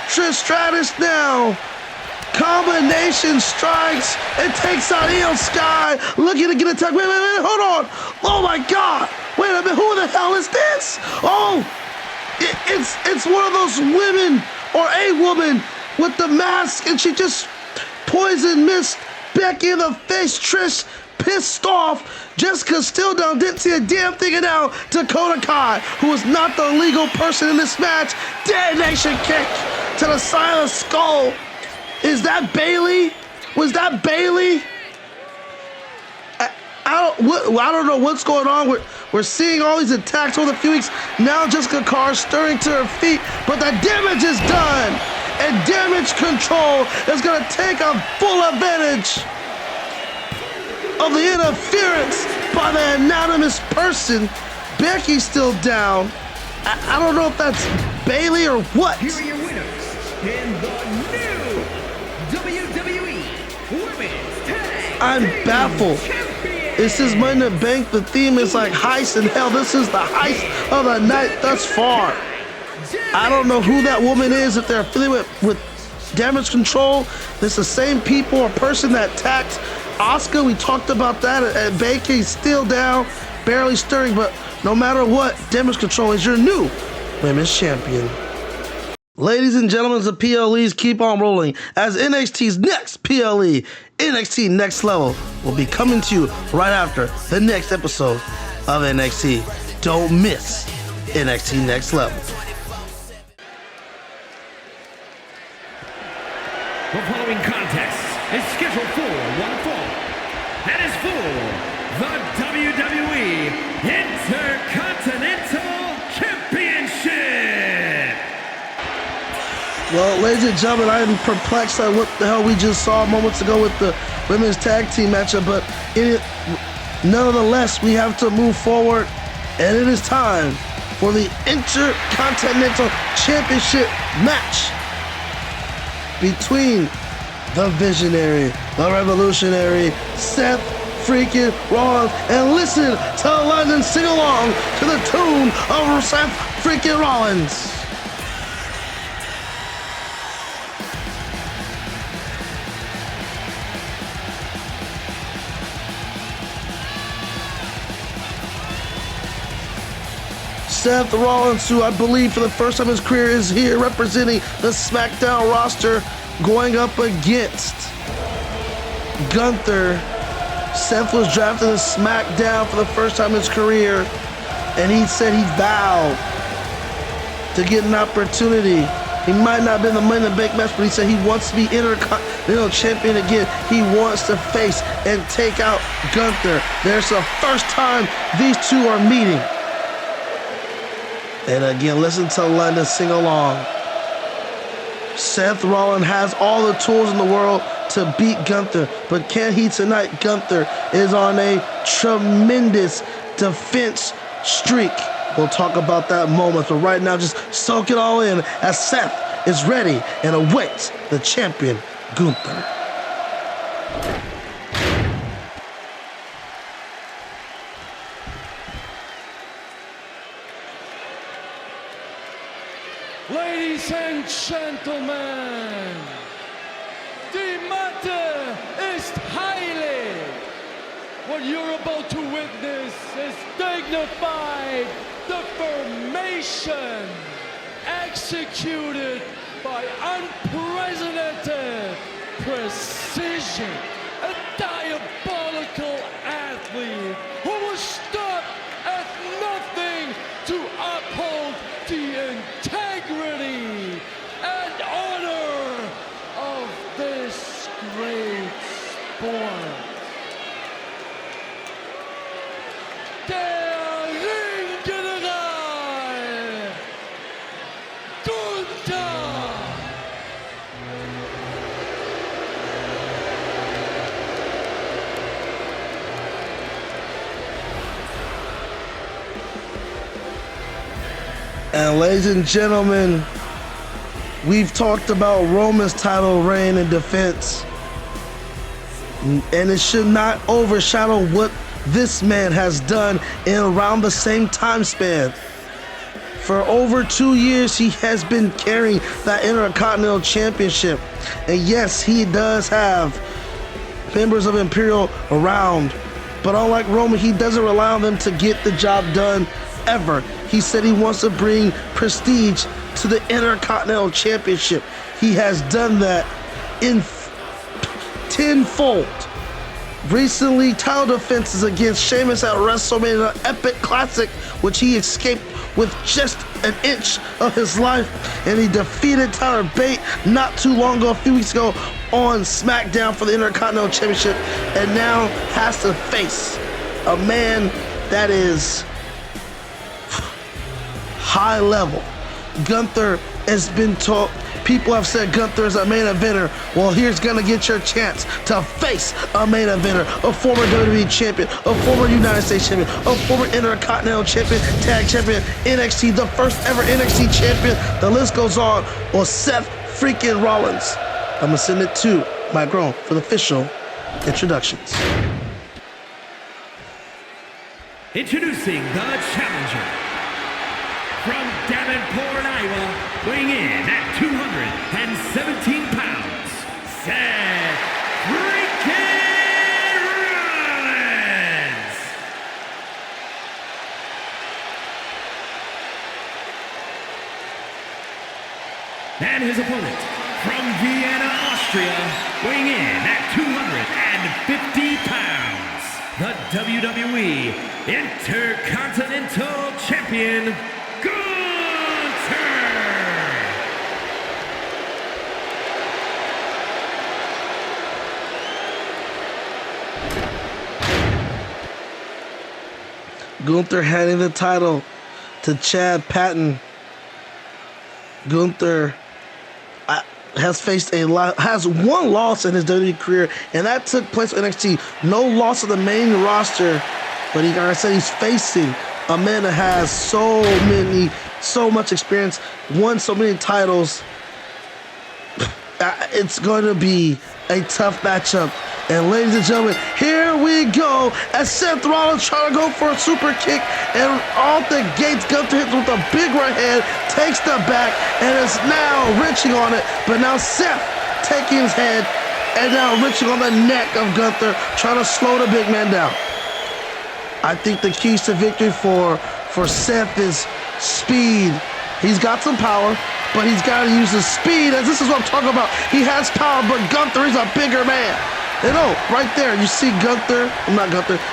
Speaker 1: Trish Stratus now. Combination strikes and takes out Io Sky. Looking to get attacked. Wait, hold on. Oh my God. Wait a minute, who the hell is this? Oh, it's one of those women, or a woman with the mask, and she just poison missed Becky in the face. Trish pissed off. Jessica still down, didn't see a damn thing, and now Dakota Kai, who is not the legal person in this match, detonation kick to the side of the skull. Is that Bayley? Was that Bayley? I don't know what's going on. We're seeing all these attacks over the few weeks. Now Jessica Carr stirring to her feet, but the damage is done. And Damage Control is going to take a full advantage of the interference by the anonymous person. Becky's still down. I don't know if that's Bayley or what.
Speaker 6: Here are your winners in the new WWE Women's Tag
Speaker 1: I'm baffled. This is Money in the Bank. The theme is like heist in hell. This is the heist of the night thus far. I don't know who that woman is, if they're affiliated with Damage Control. It's the same people or person that attacked Auskua. We talked about that. And Becky's still down. barely stirring, but no matter what, Damage Control is your new women's champion. Ladies and gentlemen, the PLEs keep on rolling as NXT's next PLE, NXT Next Level, will be coming to you right after the next episode of NXT. Don't miss NXT Next Level.
Speaker 6: The following contest is scheduled for one fall. That is for the WWE Intercontinental Championship.
Speaker 1: Well, ladies and gentlemen, I am perplexed at what the hell we just saw moments ago with the women's tag team matchup, but nonetheless, we have to move forward, and it is time for the Intercontinental Championship match between the Visionary, the Revolutionary, Seth freaking Rollins, and listen to London sing along to the tune of Seth freaking Rollins. Seth Rollins, who I believe for the first time in his career is here representing the SmackDown roster, going up against Gunther. Seth was drafted to SmackDown for the first time in his career, and he said he vowed to get an opportunity. He might not have been the Money in the Bank match, but he said he wants to be Intercontinental Champion again. He wants to face and take out Gunther. There's the first time these two are meeting. And again, listen to London sing along. Seth Rollins has all the tools in the world to beat Gunther, but can he tonight? Gunther is on a tremendous defense streak. We'll talk about that moment, but right now just soak it all in as Seth is ready and awaits the champion, Gunther.
Speaker 2: Ladies and gentlemen, the matter is highly. What you're about to witness is dignified deformation executed by unprecedented precision. A diabolical athlete who will stop at nothing to uphold the integrity and honor of this great sport. Der Ringgeneral, Gunther.
Speaker 1: And ladies and gentlemen, we've talked about Roman's title reign and defense, and it should not overshadow what this man has done in around the same time span. For over 2 years, he has been carrying that Intercontinental Championship. And yes, he does have members of Imperial around, but unlike Roman, he doesn't rely on them to get the job done ever. He said he wants to bring prestige to the Intercontinental Championship. He has done that in tenfold. Recently, title defenses against Sheamus at WrestleMania, an epic classic, which he escaped with just an inch of his life, and he defeated Tyler Bate not too long ago, a few weeks ago, on SmackDown for the Intercontinental Championship, and now has to face a man that is high level. Gunther has been told, people have said Gunther is a main eventer. Well, here's gonna get your chance to face a main eventer, a former WWE champion, a former United States champion, a former Intercontinental champion, tag champion, NXT, the first ever NXT champion. The list goes on. Well, Seth freaking Rollins. I'm gonna send it to my grown for the official introductions.
Speaker 6: Introducing the challenger. From Davenport, Iowa, weighing in at 217 pounds, Seth freaking Rollins. And his opponent from Vienna, Austria, weighing in at 250 pounds, the WWE Intercontinental Champion, Gunther!
Speaker 1: Gunther handing the title to Chad Patton. Gunther has one loss in his WWE career, and that took place in NXT. No loss of the main roster, but like I said, he's facing a man that has so much experience, won so many titles. It's going to be a tough matchup. And ladies and gentlemen, here we go as Seth Rollins trying to go for a super kick, and off the gates, Gunther hits with a big right hand, takes the back, and is now wrenching on it. But now Seth taking his head and now wrenching on the neck of Gunther, trying to slow the big man down. I think the keys to victory for Seth is speed. He's got some power, but he's got to use his speed, as this is what I'm talking about. He has power, but Gunther is a bigger man. And oh, right there, you see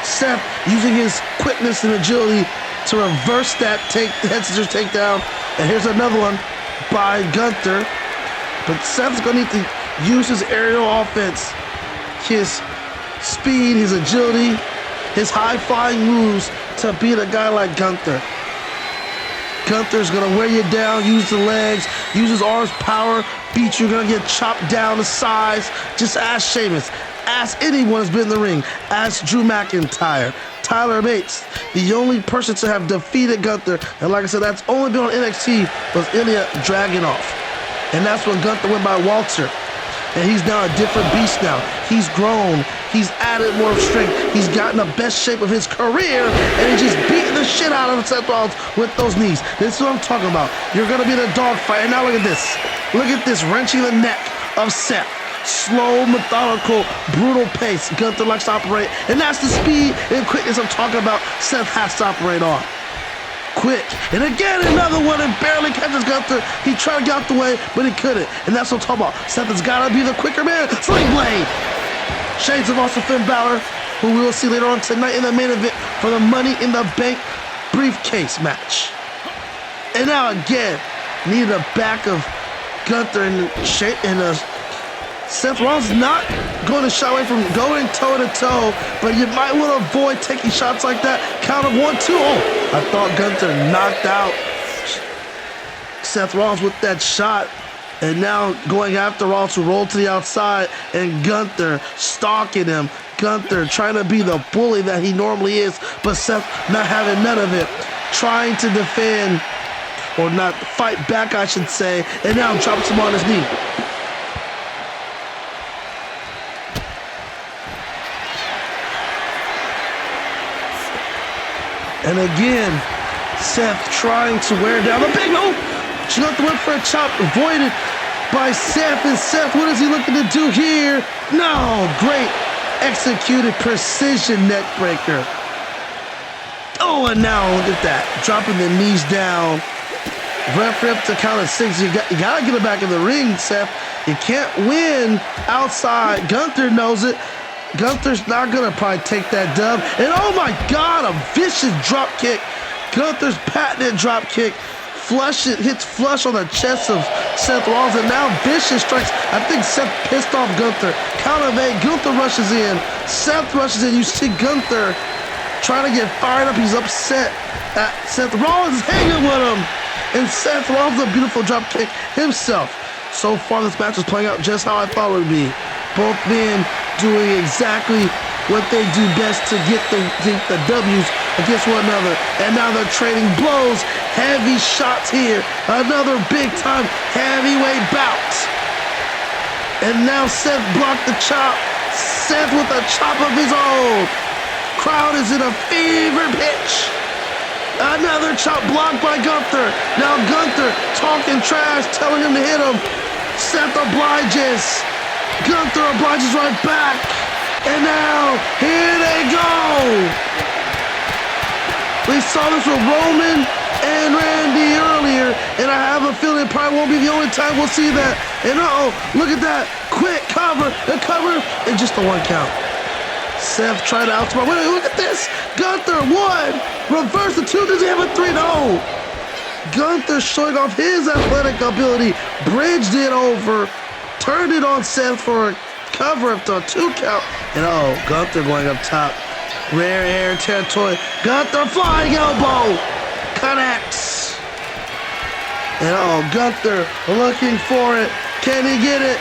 Speaker 1: Seth using his quickness and agility to reverse that head scissors takedown. And here's another one by Gunther. But Seth's going to need to use his aerial offense, his speed, his agility, his high-flying moves to beat a guy like Gunther. Gunther's going to wear you down, use the legs, use his arms, power, beat you. You're going to get chopped down to size. Just ask Sheamus. Ask anyone who's been in the ring. Ask Drew McIntyre. Tyler Bates, the only person to have defeated Gunther, and like I said, that's only been on NXT, was Ilya Dragunov. And that's when Gunther went by Walter. And he's now a different beast now. He's grown. He's added more strength. He's gotten the best shape of his career, and he's just beating the shit out of Seth Rollins with those knees. This is what I'm talking about. You're going to be in a dogfight. And now look at this. Look at this, wrenching the neck of Seth. Slow, methodical, brutal pace Gunther likes to operate. And that's the speed and quickness I'm talking about Seth has to operate on. Quick. And again, another one, and barely catches Gunther. He tried to get out the way, but he couldn't. And that's what I'm talking about. Seth has got to be the quicker man. Sling blade. Shades of also Finn Balor, who we will see later on tonight in the main event for the Money in the Bank briefcase match. And now again, need the back of Gunther and Seth Rollins not going to shy away from going toe-to-toe, but you might want to avoid taking shots like that. Count of 1, 2. Oh, I thought Gunther knocked out Seth Rollins with that shot. And now going after Rollins to roll to the outside, and Gunther stalking him. Gunther trying to be the bully that he normally is, but Seth not having none of it. Trying to defend, or not fight back, I should say, and now drops him on his knee. And again, Seth trying to wear down the big move. She got the whip for a chop, avoided by Seth. And Seth, what is he looking to do here? No, great executed precision neck breaker. Oh, and now look at that, dropping the knees down. Ref to count of 6. You gotta get it back in the ring, Seth. You can't win outside. Gunther knows it. Gunther's not gonna probably take that dub. And oh my God, a vicious drop kick. Gunther's patented drop kick. Hits flush on the chest of Seth Rollins, and now vicious strikes. I think Seth pissed off Gunther. Count of 8. Gunther rushes in. Seth rushes in. You see Gunther trying to get fired up. He's upset. Seth Rollins is hanging with him. And Seth Rollins a beautiful drop kick himself. So far, this match is playing out just how I thought it would be. Both men doing exactly what they do best to get the W's against one another. And now they're trading blows. Heavy shots here. Another big-time heavyweight bout. And now Seth blocked the chop. Seth with a chop of his own. Crowd is in a fever pitch. Another chop blocked by Gunther. Now Gunther talking trash, telling him to hit him. Seth obliges. Gunther obliges right back. And now, here they go. We saw this with Roman and Randy earlier, and I have a feeling it probably won't be the only time we'll see that. And look at that. Quick cover, and just the 1 count. Seth tried to outsmart. Wait, look at this. Gunther, 1. Reverse the 2. Does he have a 3? No. Gunther showing off his athletic ability. Bridged it over. Turned it on Seth for a cover up to a 2 count. And Gunther going up top. Rare air territory. Gunther flying elbow. Connects. And Gunther looking for it. Can he get it?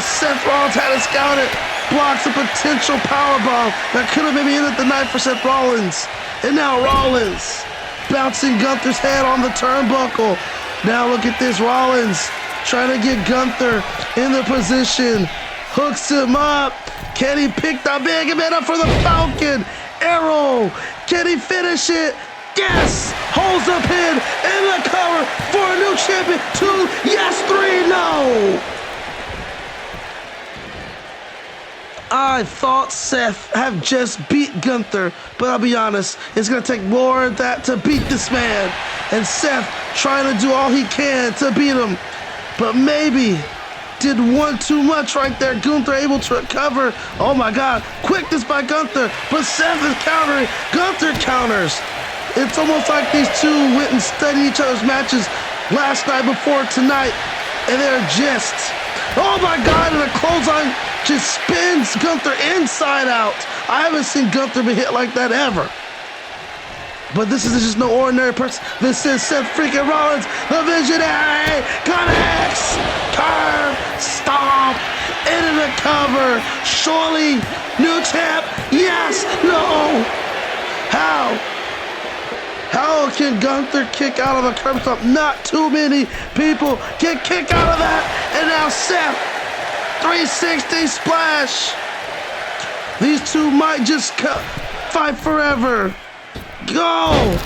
Speaker 1: Seth Rollins had it scouted. Blocks a potential powerbomb that could have maybe ended the night for Seth Rollins. And now Rollins bouncing Gunther's head on the turnbuckle. Now look at this. Rollins trying to get Gunther in the position. Hooks him up. Can he pick the big man up for the Falcon? Arrow. Can he finish it? Yes. Holds up in and the cover for a new champion. 2. Yes. 3. No. I thought Seth have just beat Gunther, but I'll be honest, it's going to take more of that to beat this man. And Seth trying to do all he can to beat him, but maybe did one too much right there. Gunther able to recover. Oh my God, quickness by Gunther, but Seth is countering. Gunther counters. It's almost like these two went and studied each other's matches last night before tonight, and they're just, oh my God, and a clothesline just spins Gunther inside out. I haven't seen Gunther be hit like that ever. But this is just no ordinary person. This is Seth freaking Rollins, the Visionary. Connects, curve, stomp, into the cover. Surely, new champ. Yes, no. How can Gunther kick out of the curb stomp? Not too many people can kick out of that. And now Seth, 360 splash. These two might just fight forever. Go.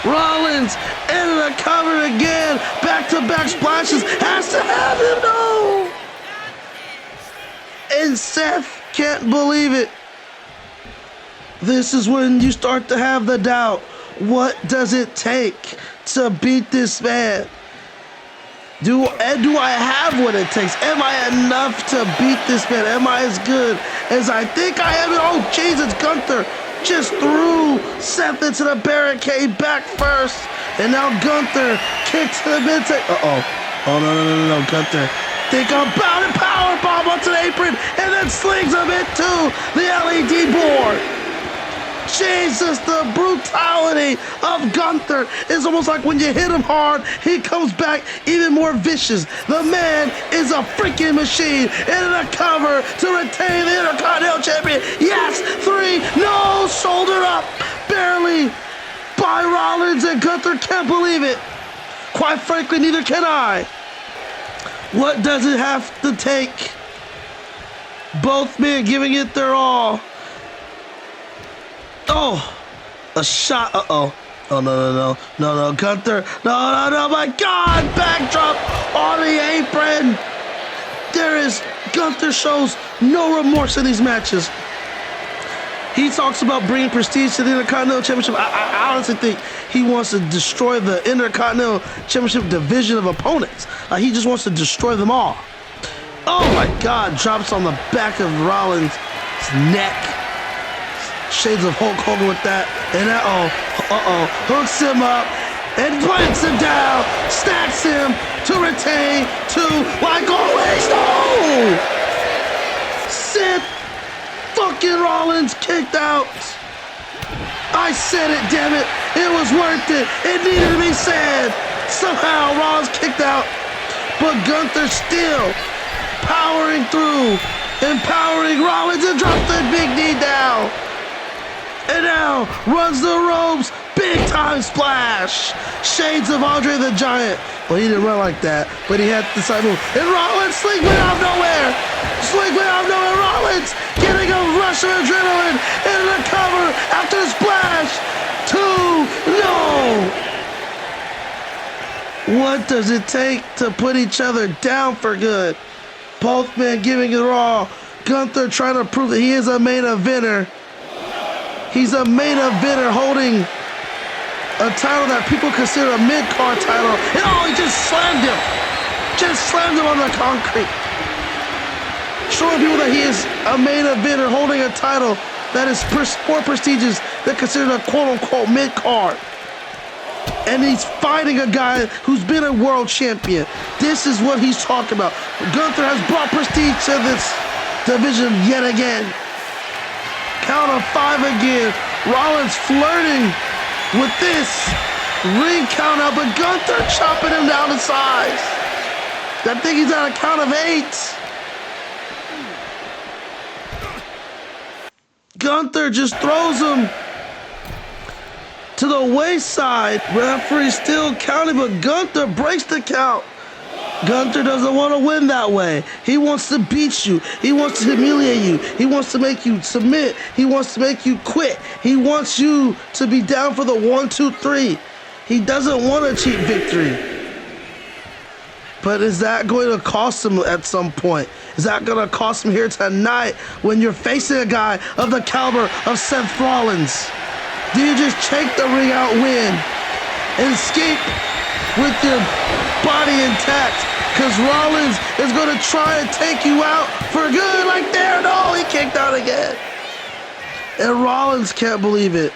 Speaker 1: Rollins into the cover again. Back-to-back splashes. Has to have him, no. And Seth can't believe it. This is when you start to have the doubt. What does it take to beat this man? Do I have what it takes? Am I enough to beat this man? Am I as good as I think I am? Oh, Jesus, Gunther just threw Seth into the barricade back first. And now Gunther kicks to the mid-take. Oh, no, Gunther. Think about it. Powerbomb onto the apron and then slings him into the LED board. Jesus, the brutality of Gunther is almost like when you hit him hard, he comes back even more vicious. The man is a freaking machine. And a cover to retain the Intercontinental Champion. Yes, 3, no, shoulder up, barely by Rollins, and Gunther can't believe it. Quite frankly, neither can I. What does it have to take? Both men giving it their all. Oh, a shot. Oh, no, Gunther. No, my God, backdrop on the apron. Gunther shows no remorse in these matches. He talks about bringing prestige to the Intercontinental Championship. I honestly think he wants to destroy the Intercontinental Championship division of opponents. He just wants to destroy them all. Oh my God, drops on the back of Rollins' neck. Shades of Hulk Hogan with that. And hooks him up and plants him down, stacks him to retain 2 like always. No! Seth fucking Rollins kicked out. I said it, damn it. It was worth it. It needed to be said. Somehow Rollins kicked out, but Gunther still powering through, empowering Rollins and drops the big knee down. And now runs the ropes, big time splash. Shades of Andre the Giant. Well, he didn't run like that, but he had the side move. And Rollins slinging out of nowhere. Rollins getting a rush of adrenaline and the cover after the splash. 2, no. What does it take to put each other down for good? Both men giving it all. Gunther trying to prove that he is a main eventer. He's a main eventer holding a title that people consider a mid-card title, and oh, he just slammed him. Just slammed him on the concrete. Showing people that he is a main eventer holding a title that is more prestigious than considered a quote-unquote mid-card. And he's fighting a guy who's been a world champion. This is what he's talking about. Gunther has brought prestige to this division yet again. Count of 5 again. Rollins flirting with this ring count out, but Gunther chopping him down to size. I think he's at a count of 8. Gunther just throws him to the wayside. Referee still counting, but Gunther breaks the count. Gunther doesn't want to win that way. He wants to beat you. He wants to humiliate you. He wants to make you submit. He wants to make you quit. He wants you to be down for the 1, 2, 3. He doesn't want a cheap victory. But is that going to cost him at some point? Is that going to cost him here tonight when you're facing a guy of the caliber of Seth Rollins? Do you just take the ring out win and escape with your body intact? Because Rollins is going to try and take you out for good, like there. No, he kicked out again. And Rollins can't believe it.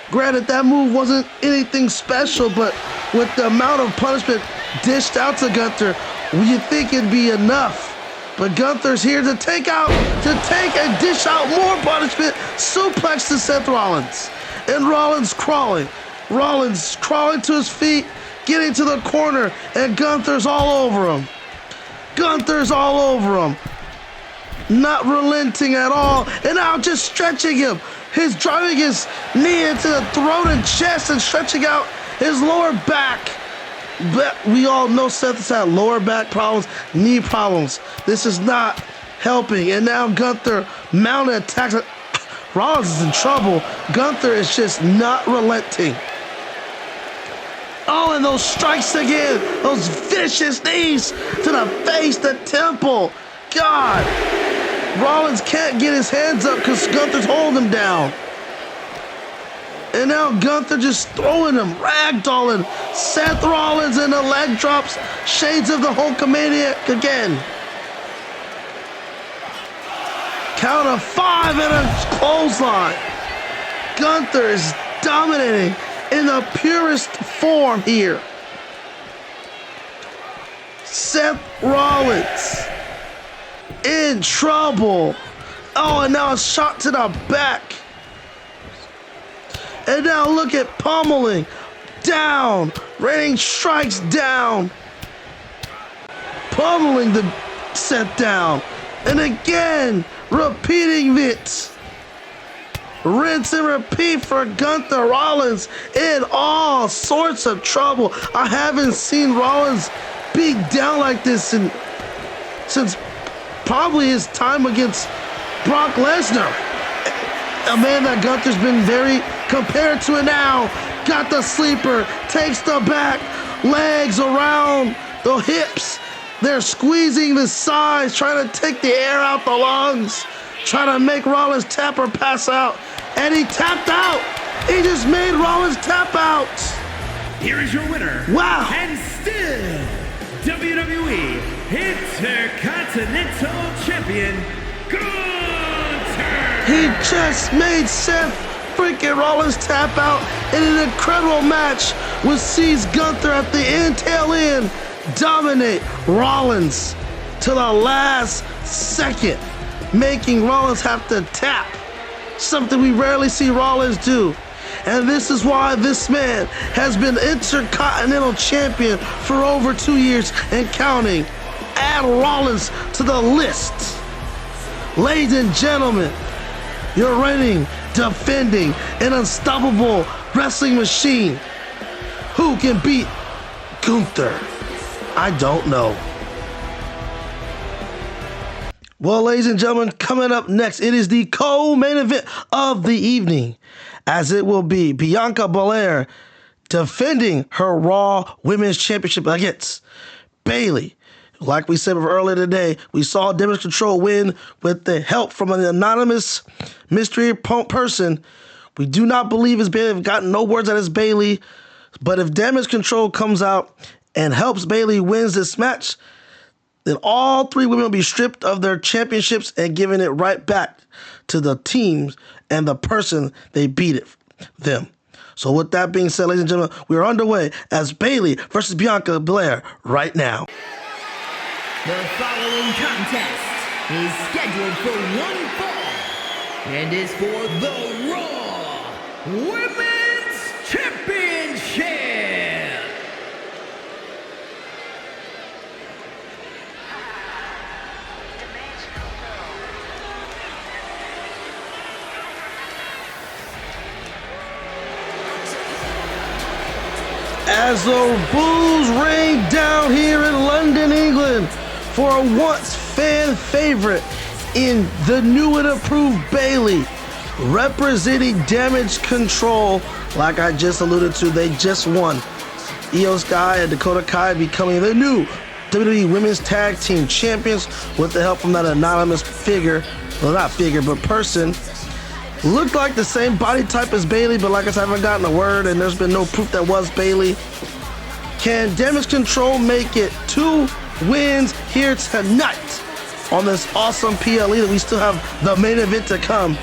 Speaker 1: Granted, that move wasn't anything special, but with the amount of punishment dished out to Gunther, you'd think it'd be enough. But Gunther's here to take and dish out more punishment. Suplex to Seth Rollins. And Rollins crawling to his feet, getting to the corner, and Gunther's all over him. Gunther's all over him. Not relenting at all, and now just stretching him. He's driving his knee into the throat and chest and stretching out his lower back. But we all know Seth has had lower back problems, knee problems. This is not helping. And now Gunther mounted attacks. Rollins is in trouble. Gunther is just not relenting. Oh, and those strikes again. Those vicious knees to the face, the temple. God. Rollins can't get his hands up because Gunther's holding him down. And now Gunther just throwing him, ragdolling Seth Rollins in the leg drops. Shades of the Hulkamaniac again. Count of 5 and a clothesline. Gunther is dominating in the purest form here. Seth Rollins in trouble. Oh, and now a shot to the back. And now look at pummeling. Down. Raining strikes down. Pummeling the Seth down. And again, repeating it. Rinse and repeat for Gunther. Rollins in all sorts of trouble. I haven't seen Rollins beat down like this since probably his time against Brock Lesnar. A man that Gunther's been very compared to, it now. Got the sleeper, takes the back, legs around the hips. They're squeezing the sides, trying to take the air out the lungs, trying to make Rollins tap or pass out. And he tapped out. He just made Rollins tap out.
Speaker 6: Here is your winner.
Speaker 1: Wow.
Speaker 6: And still WWE Intercontinental Champion, Gunther.
Speaker 1: He just made Seth freaking Rollins tap out in an incredible match, which sees Gunther at the tail end dominate Rollins to the last second, making Rollins have to tap, something we rarely see Rollins do. And this is why this man has been Intercontinental Champion for over 2 years and counting. Add Rollins to the list. Ladies and gentlemen, your reigning, defending, and unstoppable wrestling machine. Who can beat Gunther? I don't know. Well, ladies and gentlemen, coming up next, it is the co-main event of the evening, as it will be Bianca Belair defending her Raw Women's Championship against Bayley. Like we said earlier today, we saw Damage Control win with the help from an anonymous mystery person We do not believe it's Bayley. We've gotten no words that it's Bayley. But if Damage Control comes out and helps Bayley wins this match, then all three women will be stripped of their championships and given it right back to the teams and the person they beat them. So with that being said, ladies and gentlemen, we are underway as Bayley versus Bianca Belair right now.
Speaker 7: The following contest is scheduled for one fall and is for the Raw Women's Championship.
Speaker 1: As the boos rain down here in London, England, for a once fan favorite in the new and improved Bayley, representing Damage Control. Like I just alluded to, they just won. Io Sky and Dakota Kai becoming the new WWE Women's Tag Team Champions with the help from that anonymous figure, well, not figure, but person. Looked like the same body type as Bayley, but like I said, I haven't gotten a word, and there's been no proof that was Bayley. Can Damage Control make it 2 wins here tonight on this awesome PLE that we still have the main event to come?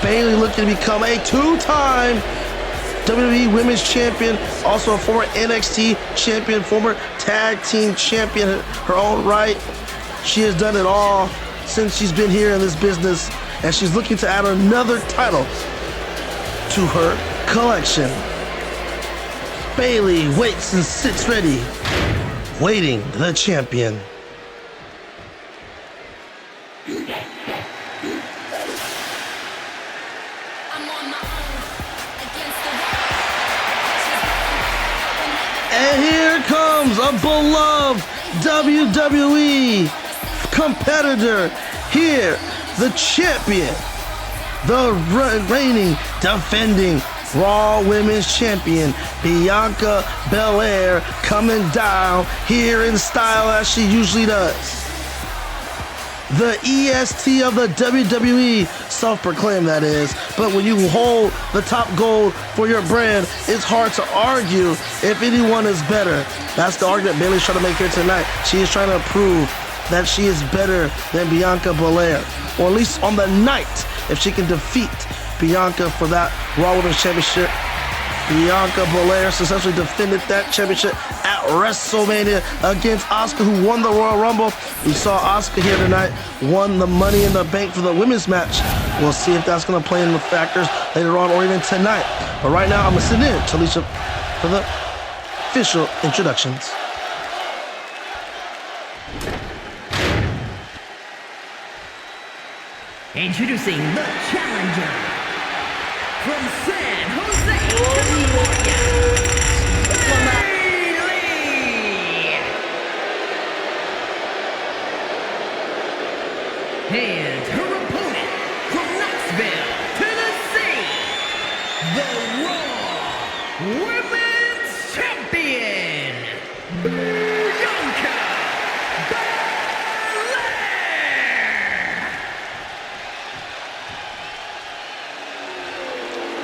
Speaker 1: Bayley looking to become a 2-time WWE Women's Champion, also a former NXT Champion, former Tag Team Champion in her own right. She has done it all since she's been here in this business, and she's looking to add another title to her collection. Bayley waits and sits ready, waiting the champion. And here comes a beloved WWE competitor here, the champion, the reigning, defending Raw Women's Champion, Bianca Belair, coming down here in style as she usually does. The EST of the WWE, self-proclaimed that is, but when you hold the top gold for your brand, it's hard to argue if anyone is better. That's the argument Bayley's trying to make here tonight. She is trying to prove that she is better than Bianca Belair, or at least on the night, if she can defeat Bianca for that Raw Women's Championship. Bianca Belair successfully defended that championship at WrestleMania against Auskua, who won the Royal Rumble. We saw Auskua here tonight, won the Money in the Bank for the women's match. We'll see if that's going to play in the factors later on or even tonight. But right now, I'm going to sit in to Alicia for the official introductions.
Speaker 7: Introducing the challenger from San Jose, California, Bayley. And her opponent from Knoxville, Tennessee, the Raw Women's Champion, Bianca Belair.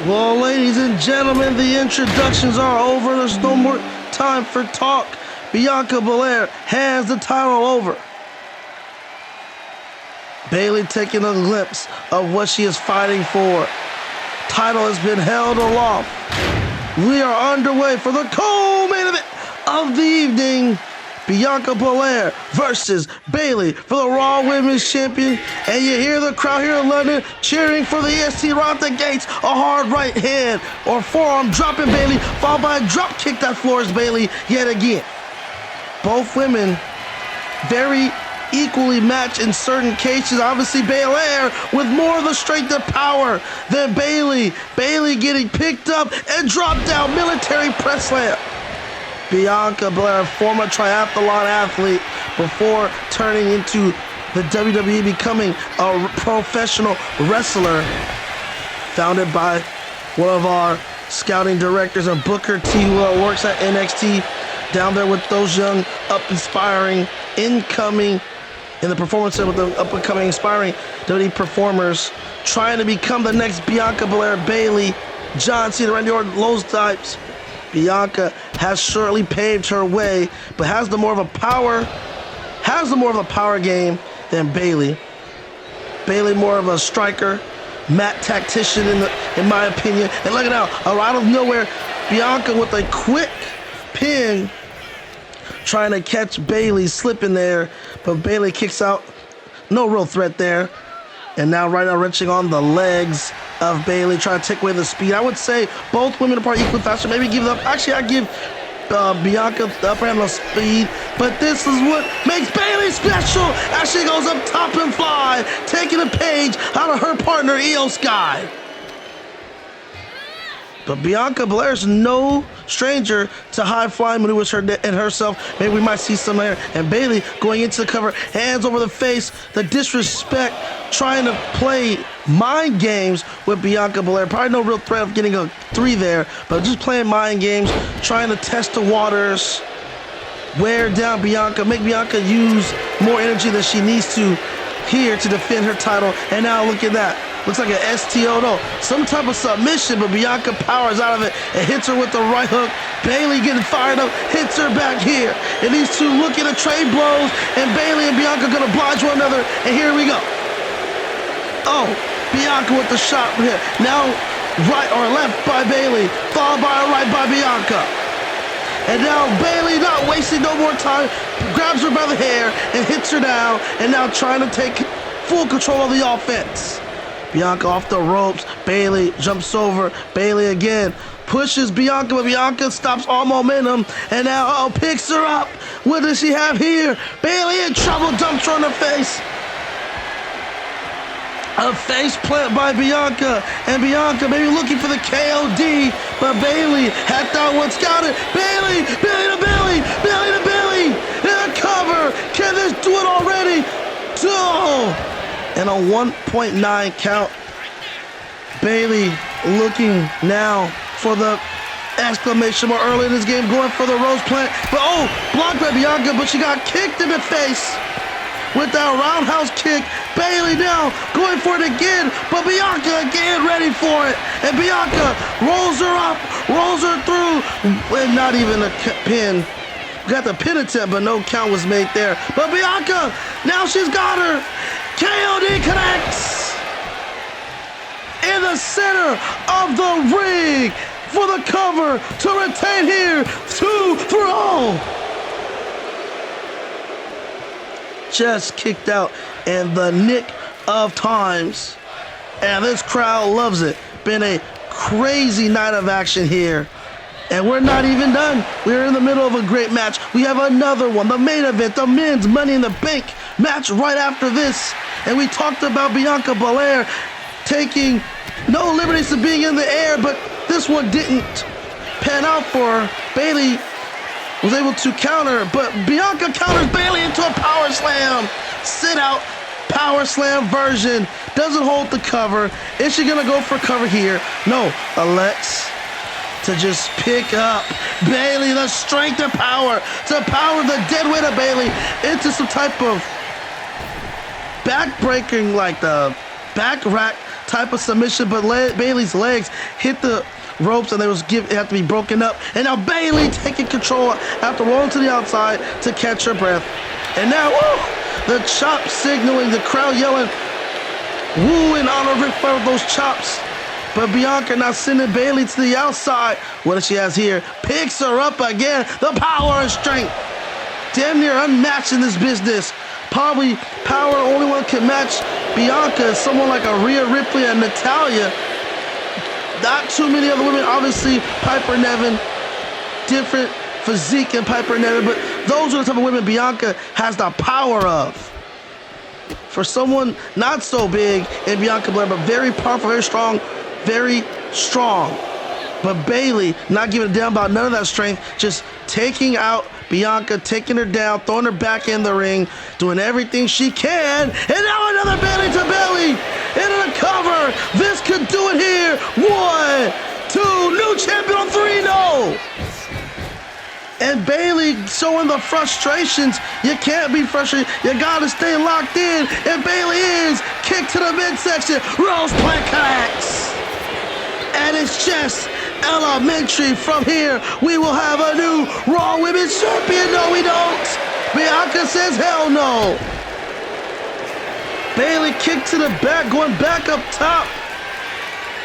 Speaker 1: Well, ladies and gentlemen, the introductions are over. There's no more time for talk. Bianca Belair hands the title over. Bayley taking a glimpse of what she is fighting for. Title has been held aloft. We are underway for the co-main event of the evening. Bianca Belair versus Bayley for the Raw Women's Champion. And you hear the crowd here in London cheering for the EST right out the gates. A hard right hand or forearm dropping Bayley, followed by a drop kick that floors Bayley yet again. Both women very equally matched in certain cases. Obviously Belair with more of the strength and power than Bayley. Bayley getting picked up and dropped down, military press slam. Bianca Belair, former triathlon athlete, before turning into the WWE, becoming a professional wrestler, founded by one of our scouting directors, and Booker T, who works at NXT, down there with those young, up inspiring, incoming in the performance center with the up-and-coming inspiring WWE performers trying to become the next Bianca Belair, Bayley, John Cena, Randy Orton, those types. Bianca has surely paved her way, but has the more of a power game than Bayley. Bayley more of a striker, mat tactician in my opinion. And look at now, out of nowhere, Bianca with a quick pin, trying to catch Bayley slipping there, but Bayley kicks out. No real threat there. And now right now wrenching on the legs of Bayley, trying to take away the speed. I would say both women are probably equally faster. Maybe give it up. Actually, I give Bianca the upper hand of speed, but this is what makes Bayley special as she goes up top and fly, taking a page out of her partner Io Sky. But Bianca Belair's no stranger to high-flying maneuvers herself. Maybe we might see some there. And Bayley going into the cover, hands over the face, the disrespect, trying to play mind games with Bianca Belair. Probably no real threat of getting a 3 there, but just playing mind games, trying to test the waters, wear down Bianca, make Bianca use more energy than she needs to here to defend her title. And now look at that. Looks like an STO though. Some type of submission, but Bianca powers out of it and hits her with the right hook. Bayley getting fired up, hits her back here. And these two looking to trade blows, and Bayley and Bianca gonna oblige one another. And here we go. Oh, Bianca with the shot here. Now right or left by Bayley, followed by a right by Bianca. And now Bayley, not wasting no more time, grabs her by the hair and hits her down, and now trying to take full control of the offense. Bianca off the ropes. Bayley jumps over. Bayley again pushes Bianca, but Bianca stops all momentum. And now, picks her up. What does she have here? Bayley in trouble, dumps her on her face. A face plant by Bianca. And Bianca maybe looking for the KOD, but Bayley had that one scouted. Bayley to Bayley, Bayley to Bayley. And a cover. Can this do it already? Oh. And a 1.9 count. Bayley looking now for the exclamation mark early in this game, going for the Rose plant. But blocked by Bianca, but she got kicked in the face with that roundhouse kick. Bayley now going for it again, but Bianca again ready for it. And Bianca rolls her up, rolls her through, and not even a pin. Got the pin attempt, but no count was made there. But Bianca, now she's got her. KOD connects in the center of the ring for the cover to retain here 2-0. Just kicked out in the nick of times, and this crowd loves it. Been a crazy night of action here. And we're not even done. We're in the middle of a great match. We have another one, the main event, the men's Money in the Bank match right after this. And we talked about Bianca Belair taking no liberties of being in the air, but this one didn't pan out for her. Bayley was able to counter, but Bianca counters Bayley into a power slam. Sit out power slam version. Doesn't hold the cover. Is she gonna go for cover here? No, elects to just pick up Bayley, the strength and power to power the dead weight of Bayley into some type of back-breaking, like the back rack type of submission, but Bayley's legs hit the ropes and it had to be broken up. And now Bayley taking control after rolling to the outside to catch her breath. And now, the chop signaling, the crowd yelling, woo, in honor of Ric Flair with those chops. But Bianca now sending Bayley to the outside. What does she has here? Picks her up again. The power and strength. Damn near unmatched in this business. Probably power only one can match Bianca is someone like a Rhea Ripley and Natalya. Not too many other women. Obviously, Piper Niven. Different physique in Piper Niven. But those are the type of women Bianca has the power of. For someone not so big in Bianca Belair, but very powerful, very strong. Very strong. But Bayley not giving a damn about none of that strength, just taking out Bianca, taking her down, throwing her back in the ring, doing everything she can. And now another Bayley to Bayley into the cover. This could do it here. 1, 2, new champion on 3, no. And Bayley showing the frustrations. You can't be frustrated. You gotta stay locked in. And Bayley is kicked to the midsection. Rose plant connects. And it's just elementary. From here, we will have a new Raw Women's Champion. No, we don't. Bianca says hell no. Bayley kicked to the back, going back up top.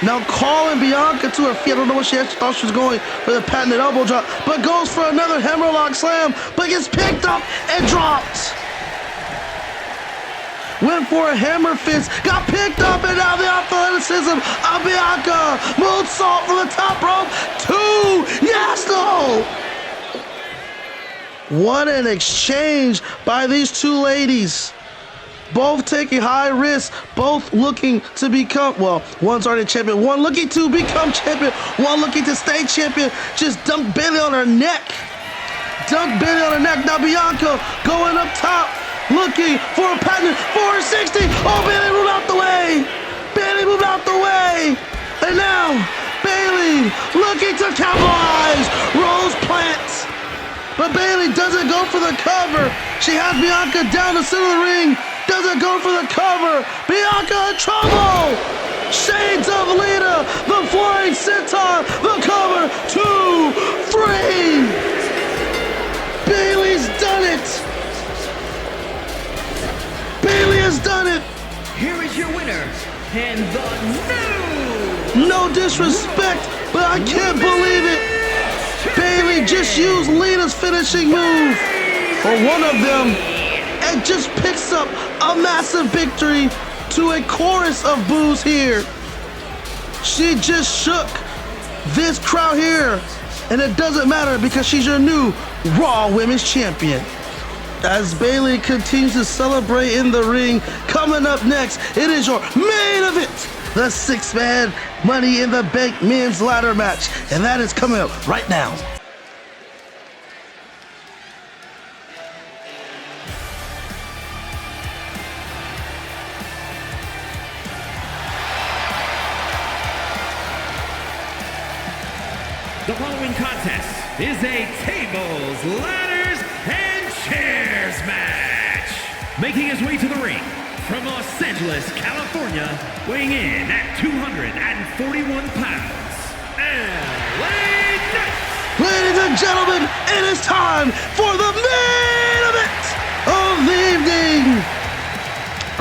Speaker 1: Now calling Bianca to her feet. I don't know what she actually thought she was going for the patented elbow drop, but goes for another hammerlock slam, but gets picked up and dropped. Went for a hammer fist, got picked up, and now the athleticism of Bianca. Moonsault from the top rope. 2. Yes, no. What an exchange by these two ladies. Both taking high risks, both looking to become, well, one's already champion, one looking to become champion, one looking to stay champion. Just dunked Bayley on her neck. Dunked Bayley on her neck. Now Bianca going up top, looking for a patent 460. Oh, Bayley moved out the way. Bayley moved out the way. And now Bayley looking to capitalize. Rose plants. But Bayley doesn't go for the cover. She has Bianca down the center of the ring. Doesn't go for the cover. Bianca in trouble. Shades of Lita. The flying senton. The cover. 2, 3. Bayley's done it. Bayley has done it.
Speaker 7: Here is your winner, and the new...
Speaker 1: No disrespect, but I can't believe it. Bayley just used Lita's finishing move, or one of them, and just picks up a massive victory to a chorus of boos here. She just shook this crowd here, and it doesn't matter because she's your new Raw Women's Champion. As Bayley continues to celebrate in the ring, coming up next, it is your main event, the 6-man Money in the Bank men's ladder match, and that is coming up right now.
Speaker 6: The following contest is a tables, ladders, and chairs match. Making his way to the ring from Los Angeles, California, weighing in at 241 pounds, LA Knight.
Speaker 1: Ladies and gentlemen, it is time for the main event of the evening.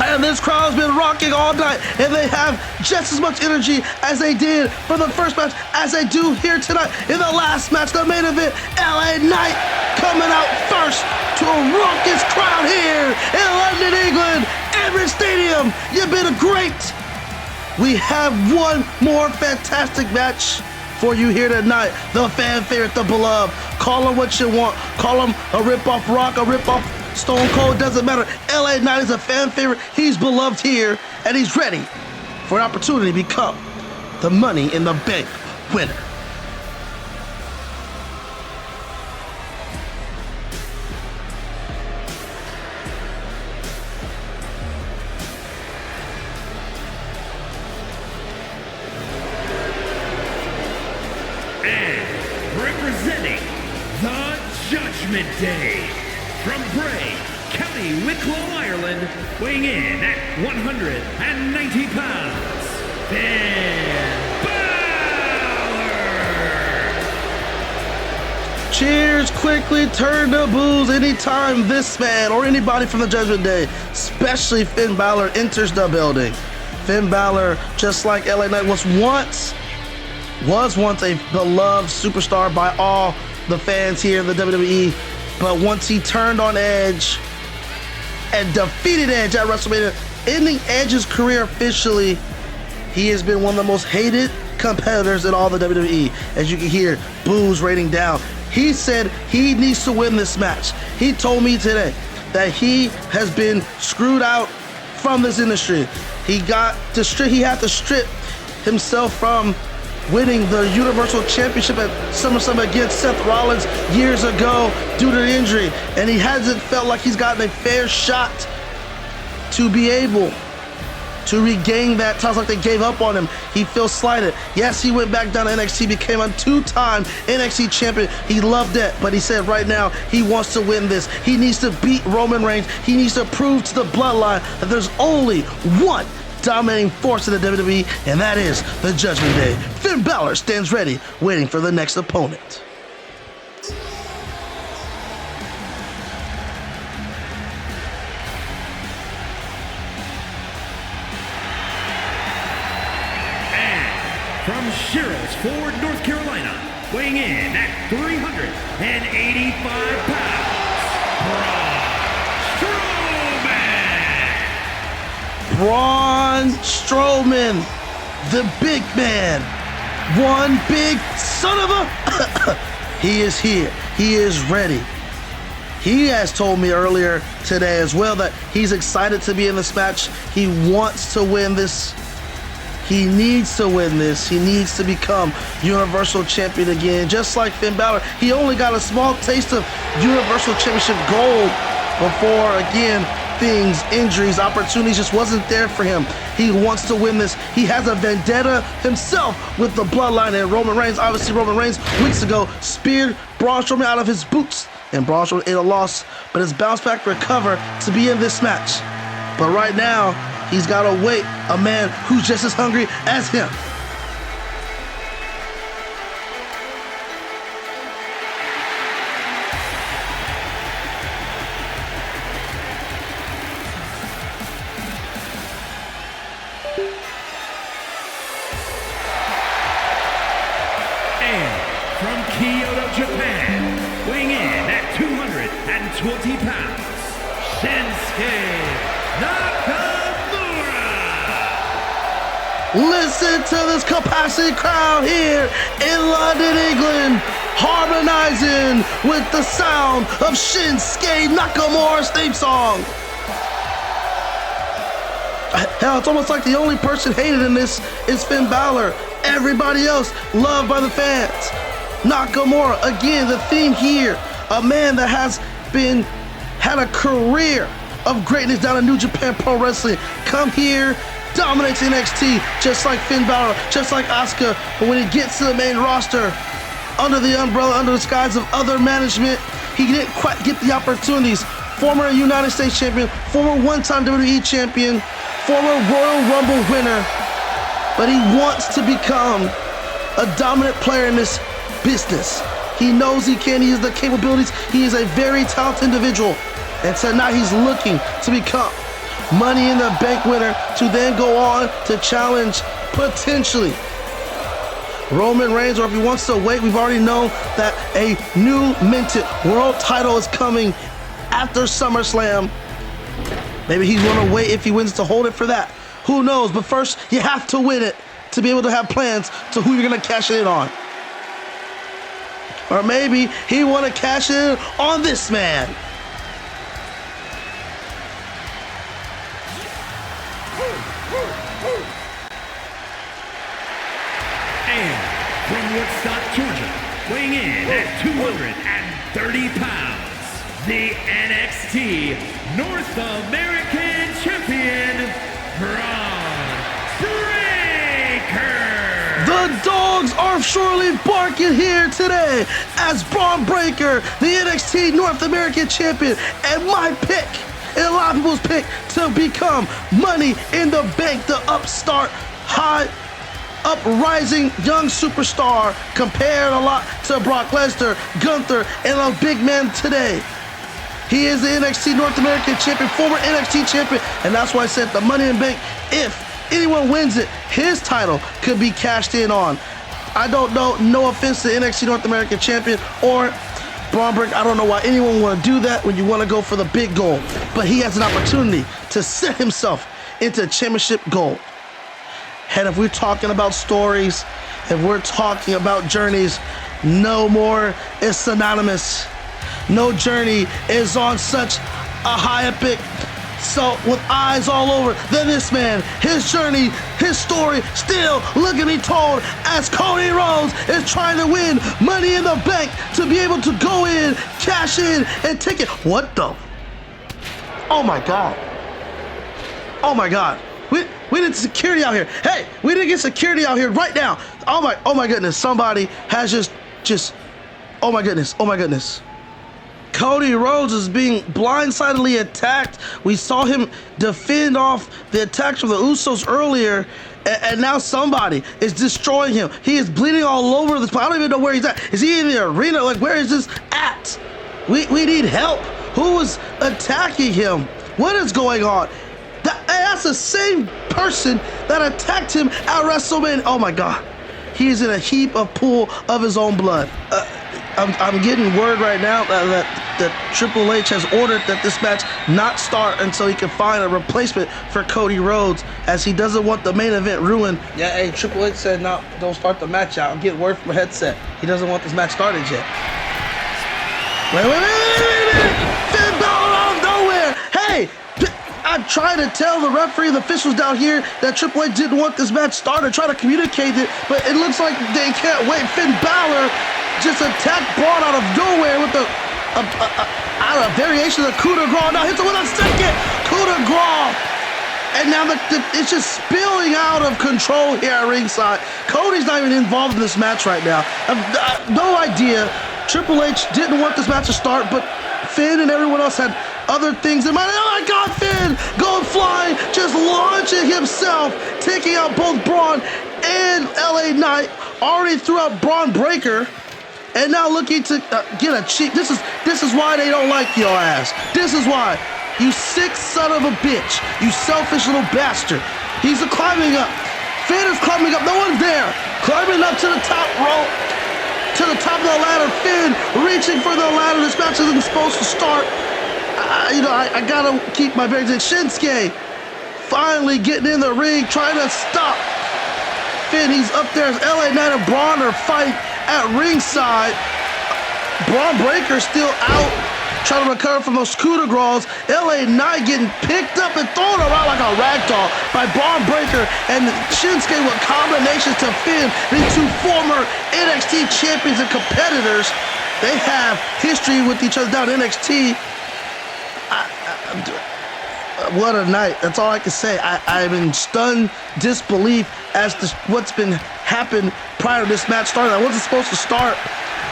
Speaker 1: And this crowd's been rocking all night, and they have just as much energy as they did for the first match as they do here tonight in the last match, the main event. LA Knight coming out first to a raucous crowd here in London, England. Emirates Stadium, you've been great. We have one more fantastic match for you here tonight. The fan favorite, the beloved. Call him what you want. Call him a rip-off Rock, a rip-off Stone Cold, doesn't matter. LA Knight is a fan favorite. He's beloved here, and he's ready for an opportunity to become the Money in the Bank winner.
Speaker 6: And representing the Judgment Day, from Bray, County Wicklow, Ireland, weighing in at 190 pounds, Finn Balor.
Speaker 1: Cheers quickly turn to boos anytime this man or anybody from the Judgment Day, especially Finn Balor, enters the building. Finn Balor, just like LA Knight, was once a beloved superstar by all the fans here in the WWE. But once he turned on Edge and defeated Edge at WrestleMania, ending Edge's career officially, he has been one of the most hated competitors in all the WWE. As you can hear, boos raining down. He said he needs to win this match. He told me today that he has been screwed out from this industry. He had to strip himself from winning the Universal Championship at SummerSlam against Seth Rollins years ago due to the injury, and he hasn't felt like he's gotten a fair shot to be able to regain that title like they gave up on him. He feels slighted. Yes, he went back down to NXT, became a 2-time NXT champion. He loved that, but he said right now he wants to win this. He needs to beat Roman Reigns. He needs to prove to the bloodline that there's only one dominating force in the WWE, and that is the Judgment Day. Finn Balor stands ready, waiting for the next opponent.
Speaker 6: From Sherrills Ford, North Carolina, weighing in at 385 pounds,
Speaker 1: Braun Strowman, the big man, one big son of a... He is here. He is ready. He has told me earlier today as well that he's excited to be in this match. He wants to win this. He needs to win this. He needs to become Universal Champion again. Just like Finn Balor, he only got a small taste of Universal Championship gold before, again, things, injuries, opportunities just wasn't there for him. He wants to win this. He has a vendetta himself with the bloodline and Roman Reigns. Obviously, Roman Reigns weeks ago speared Braun Strowman out of his boots, and Braun Strowman ate a loss, but has bounced back, recover to be in this match. But right now, he's got to wait a man who's just as hungry as him.
Speaker 6: and from Kyoto, Japan, weighing in at 220 pounds, Shinsuke Naukaumura.
Speaker 1: Listen to this capacity crowd here in London, England, harmonizing with the sound of Shinsuke Nakamura's theme song. Hell, it's almost like the only person hated in this is Finn Balor. Everybody else loved by the fans. Nakamura, again, the theme here, a man that has had a career of greatness down in New Japan Pro Wrestling. Come here, dominates NXT, just like Finn Balor, just like Auskua. But when he gets to the main roster, under the umbrella, under the skies of other management, he didn't quite get the opportunities. Former United States champion, former one-time WWE champion, former Royal Rumble winner, but he wants to become a dominant player in this business. He knows he can, he has the capabilities, he is a very talented individual, and tonight he's looking to become Money in the Bank winner to then go on to challenge, potentially, Roman Reigns, or if he wants to wait, we've already known that a new minted world title is coming after SummerSlam. Maybe he's going to wait if he wins to hold it for that. Who knows? But first, you have to win it to be able to have plans to who you're going to cash it in on. Or maybe he want to cash it in on this man.
Speaker 6: And from Woodstock, Georgia, weighing in at 230 pounds, the NXT North American Champion, Bron Breakker.
Speaker 1: The dogs are surely barking here today as Bron Breakker, the NXT North American Champion, and my pick, and a lot of people's pick, to become Money in the Bank, the upstart, uprising young superstar, compared a lot to Brock Lesnar, Gunther, and a big man today. He is the NXT North American Champion, former NXT Champion, and that's why I said the Money in the Bank, if anyone wins it, his title could be cashed in on. I don't know, no offense to NXT North American Champion or Bron Breakker, I don't know why anyone would want to do that when you want to go for the big goal, but he has an opportunity to set himself into championship gold. And if we're talking about stories, if we're talking about journeys, no more is synonymous. No journey is on such a high epic, so with eyes all over, than this man. His journey, his story, still look to be told as Cody Rhodes is trying to win Money in the Bank to be able to go in, cash in, and take it. What the? Oh my God. Oh my God. We need security out here. Hey, we didn't get security out here right now. Oh my goodness. Somebody has just, oh my goodness. Cody Rhodes is being blindsidedly attacked. We saw him defend off the attacks from the Usos earlier, and now somebody is destroying him. He is bleeding all over this place. I don't even know where he's at. Is he in the arena? Like, where is this at? We need help. Who is attacking him? What is going on? That's the same person that attacked him at WrestleMania. Oh my God. He is in a heap of pool of his own blood. I'm getting word right now that Triple H has ordered that this match not start until he can find a replacement for Cody Rhodes, as he doesn't want the main event ruined. Yeah, hey, Triple H said no, don't start the match out. I'm getting word from a headset. He doesn't want this match started yet. Wait. Finn Balor out of nowhere. Hey, I'm trying to tell the referee and the officials down here that Triple H didn't want this match started, try to communicate it, but it looks like they can't wait. Finn Balor just attacked Braun out of nowhere with a variation of the coup de grace. Now hits him with a second coup de grace. And now it's just spilling out of control here at ringside. Cody's not even involved in this match right now. No idea. Triple H didn't want this match to start, but Finn and everyone else had other things in mind. Oh my God, Finn going flying, just launching himself, taking out both Braun and LA Knight. Already threw out Braun Breaker, and now looking to get a cheap. This is why they don't like your ass. This is why. You sick son of a bitch. You selfish little bastard. He's climbing up. Finn is climbing up. No one's there. Climbing up to the top rope. To the top of the ladder. Finn reaching for the ladder. This match isn't supposed to start. I gotta keep my bearings. Shinsuke finally getting in the ring, trying to stop Finn. He's up there as LA Knight and Braun are fighting at ringside. Braun Breaker still out, trying to recover from those coup de grace. LA Knight getting picked up and thrown around like a ragdoll by Braun Breaker, and Shinsuke with combinations to Finn, these two former NXT champions and competitors. They have history with each other down in NXT. What a night. That's all I can say. I'm in stunned disbelief as to what's been happened prior to this match starting. I wasn't supposed to start,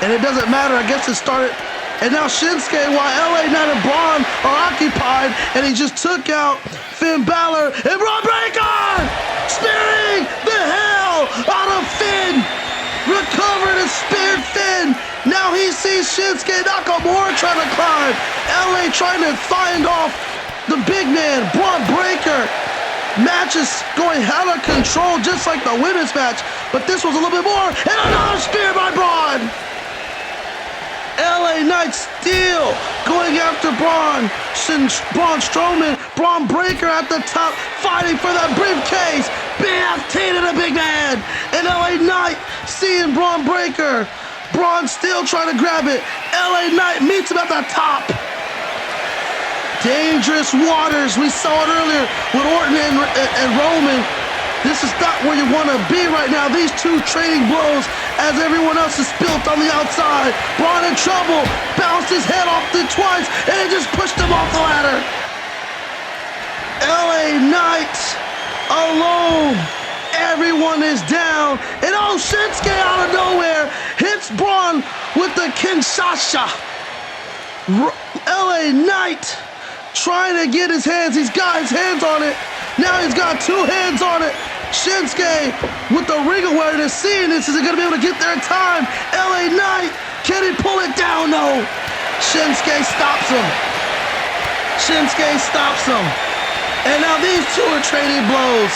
Speaker 1: and it doesn't matter. I guess it started. And now Shinsuke, while LA Knight and Braun are occupied, and he just took out Finn Balor and Braun Breaker! Spearing the hell out of Finn! Recovered and speared Finn! Now he sees Shinsuke Naukaumura trying to climb. LA trying to find off the big man, Braun Breaker. Match is going out of control, just like the women's match, but this was a little bit more. And another spear by Braun! LA Knight still going after Braun Strowman. Braun Breaker at the top, fighting for that briefcase. BFT to the big man. And LA Knight seeing Braun Breaker. Braun still trying to grab it. LA Knight meets him at the top. Dangerous waters. We saw it earlier with Orton and Roman. This is not where you want to be right now. These two trading blows as everyone else is spilt on the outside. Braun in trouble. Bounced his head off it twice, and it just pushed him off the ladder. LA Knight alone. Everyone is down. And oh, Shinsuke out of nowhere hits Braun with the Kinshasa. LA Knight trying to get his hands. He's got his hands on it. Now he's got two hands on it. Shinsuke with the ring awareness, seeing this, is he going to be able to get there in time? LA Knight, can he pull it down? No. Shinsuke stops him. Shinsuke stops him. And now these two are trading blows.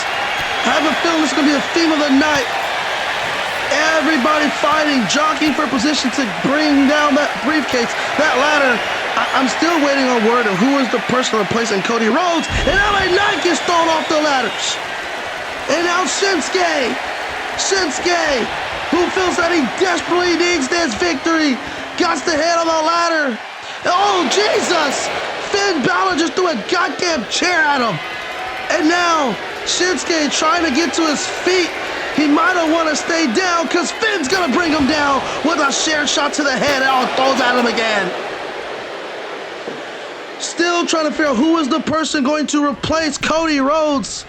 Speaker 1: I have a feeling this is going to be the theme of the night. Everybody fighting, jockeying for position to bring down that briefcase, that ladder. I'm still waiting on word of who is the person replacing Cody Rhodes, and LA Knight gets thrown off the ladders. And now Shinsuke, who feels that he desperately needs this victory, got the head on the ladder. Oh, Jesus! Finn Balor just threw a goddamn chair at him. And now Shinsuke trying to get to his feet. He might have want to stay down because Finn's going to bring him down with a shared shot to the head, and throws at him again. Still trying to figure out who is the person going to replace Cody Rhodes.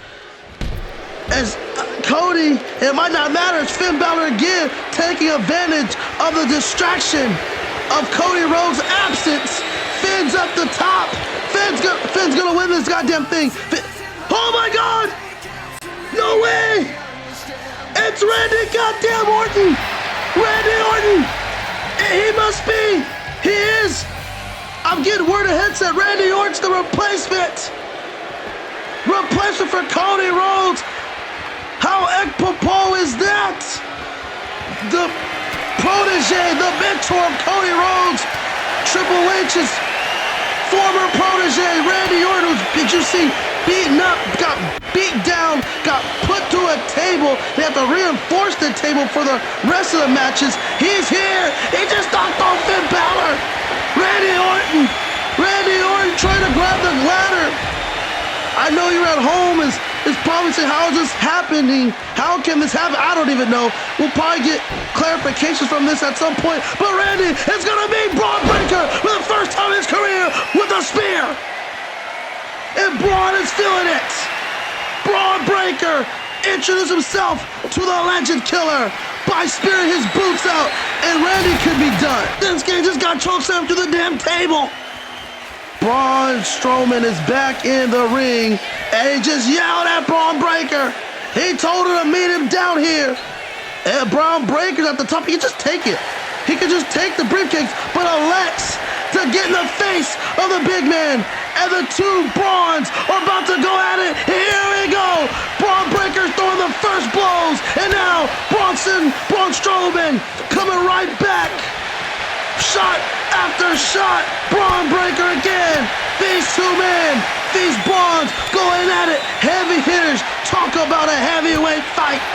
Speaker 1: as Cody, it might not matter, it's Finn Balor again taking advantage of the distraction of Cody Rhodes' absence. Finn's up the top. Finn's gonna win this goddamn thing. Oh my God! No way! It's Randy goddamn Orton! Randy Orton! He must be! He is! I'm getting word of headset. Randy Orton's the replacement! Replacement for Cody Rhodes! How apropos is that? The protege, the mentor of Cody Rhodes, Triple H's former protege, Randy Orton, did you see, beaten up, got beat down, got put to a table. They have to reinforce the table for the rest of the matches. He's here. He just knocked off Finn Balor. Randy Orton trying to grab the ladder. I know you're at home is probably saying, how is this happening? How can this happen? I don't even know. We'll probably get clarifications from this at some point. But Randy is going to beat Braun Breaker for the first time in his career with a spear. And Braun is feeling it. Braun Breaker introduced himself to the Legend Killer by spearing his boots out. And Randy could be done. This game just got chokeslammed through the damn table. Braun Strowman is back in the ring, and he just yelled at Braun Breaker. He told her to meet him down here. And Braun Breaker's at the top. He can just take it. He can just take the briefcase, but elects to get in the face of the big man. And the two Brauns are about to go at it. Here we go. Braun Breaker's throwing the first blows, and now Braun Strowman coming right back. Shot after shot, Braun Breaker again. These two men, these Brauns going at it. Heavy hitters, talk about a heavyweight fight.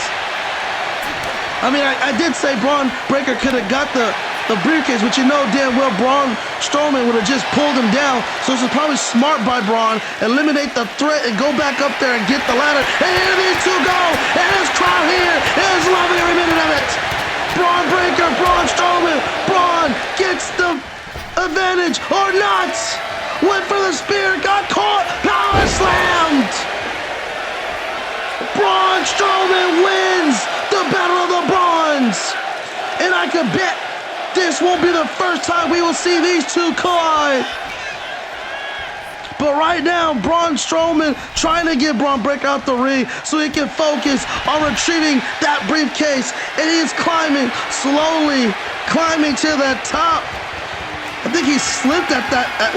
Speaker 1: I mean, I did say Braun Breaker could have got the briefcase, but you know damn well Braun Strowman would have just pulled him down. So this is probably smart by Braun. Eliminate the threat and go back up there and get the ladder. And here these two go. And this crowd here is loving every minute of it. Braun Breaker, Braun Strowman. Braun gets the advantage or not. Went for the spear, got caught, power slammed. Braun Strowman wins the Battle of the Brauns. And I could bet this won't be the first time we will see these two collide. But right now, Braun Strowman trying to get Braun Breaker out the ring so he can focus on retrieving that briefcase. And he is climbing, slowly climbing to the top. I think he slipped at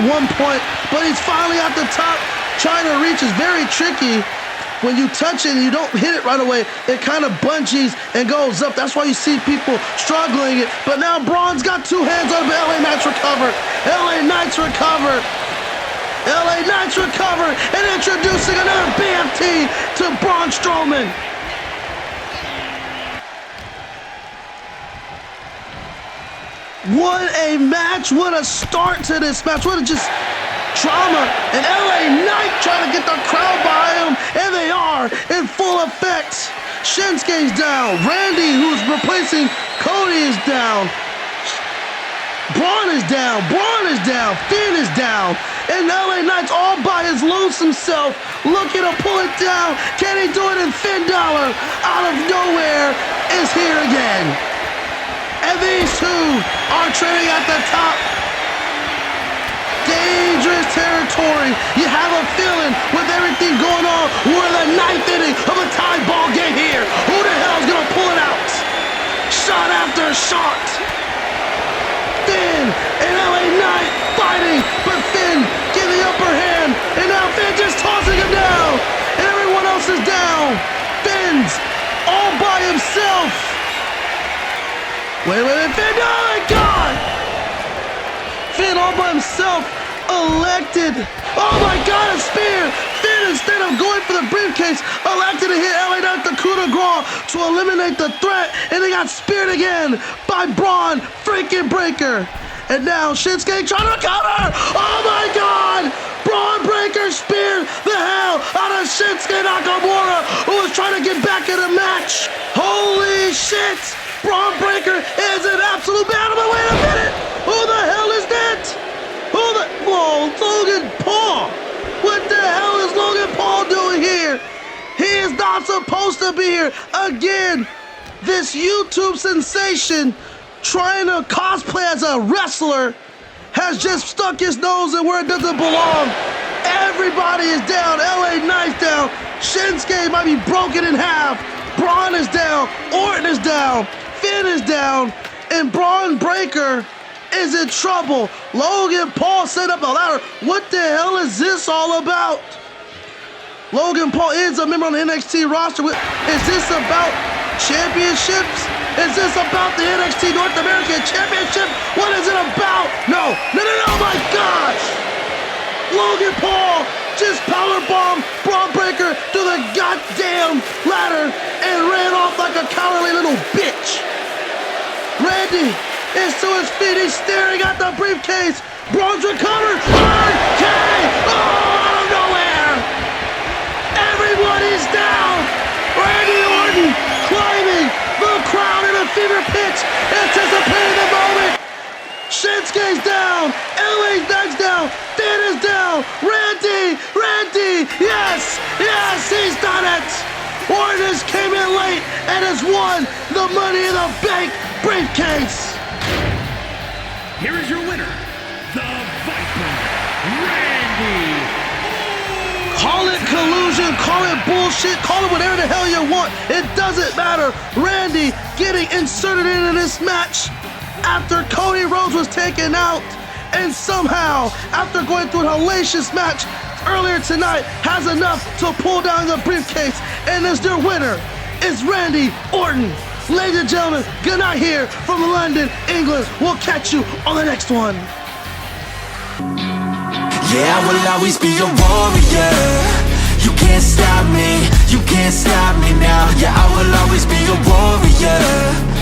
Speaker 1: one point, but he's finally at the top. Trying to reach is very tricky. When you touch it and you don't hit it right away, it kind of bungees and goes up. That's why you see people struggling it. But now Braun's got two hands on it. LA Knight's recovered. LA Knight's recovered. LA Knight's recovered, and introducing another BFT to Braun Strowman. What a match, what a start to this match, what a just drama. And LA Knight trying to get the crowd behind him, and they are in full effect. Shinsuke's down, Randy, who's replacing Cody, is down. Braun is down, Finn is down, and LA Knight's all by his lonesome self, looking to pull it down. Can he do it? And Finn Balor, out of nowhere, is here again. And these two are training at the top. Dangerous territory. You have a feeling with everything going on, we're in the ninth inning of a tie ball game here. Who the hell is gonna pull it out? Shot after shot. Finn and LA Knight fighting, but Finn getting the upper hand, and now Finn just tossing him down, and everyone else is down. Finn's all by himself. Wait, Finn, oh my God! Finn all by himself, elected. Oh my God, a spear! Finn, instead of going for the briefcase, elected to hit LA Knight the coup de grace to eliminate the threat, and he got speared again by Braun freaking Breaker. And now Shinsuke trying to counter! Oh my God! Braun Breaker speared the hell out of Shinsuke Naukaumura, who was trying to get back in the match. Holy shit! Braun Breaker is an absolute battle, but wait a minute! Who the hell is that? Whoa, Logan Paul! What the hell is Logan Paul doing here? He is not supposed to be here. Again, this YouTube sensation trying to cosplay as a wrestler has just stuck his nose in where it doesn't belong. Everybody is down. LA Knight's down. Shinsuke might be broken in half. Braun is down. Orton is down. Finn is down. And Braun Breaker is in trouble. Logan Paul set up a ladder. What the hell is this all about? Logan Paul is a member on the NXT roster. Is this about championships? Is this about the NXT North American Championship? What is it about? No, my gosh! Logan Paul just powerbombed Braun Breaker to the goddamn ladder and ran off like a cowardly little bitch. Randy is to his feet. He's staring at the briefcase. Braun's recovered. RK! Oh, out of nowhere! Everybody's down. Randy Orton climbing the crowd in a fever pitch, anticipating the moment. Shinsuke's down. LA Knight's down. Dan is down. Randy, yes, he's done it. Orton has came in late and has won the Money in the Bank briefcase.
Speaker 6: Here is your winner, the Viper, Randy Orton.
Speaker 1: Call it collusion, call it bullshit, call it whatever the hell you want. It doesn't matter. Randy getting inserted into this match after Cody Rhodes was taken out, and somehow, after going through a hellacious match earlier tonight, has enough to pull down the briefcase, and as their winner is Randy Orton. Ladies and gentlemen, good night here from London, England. We'll catch you on the next one.
Speaker 8: Yeah, I will always be a warrior. You can't stop me, you can't stop me now. Yeah, I will always be a warrior.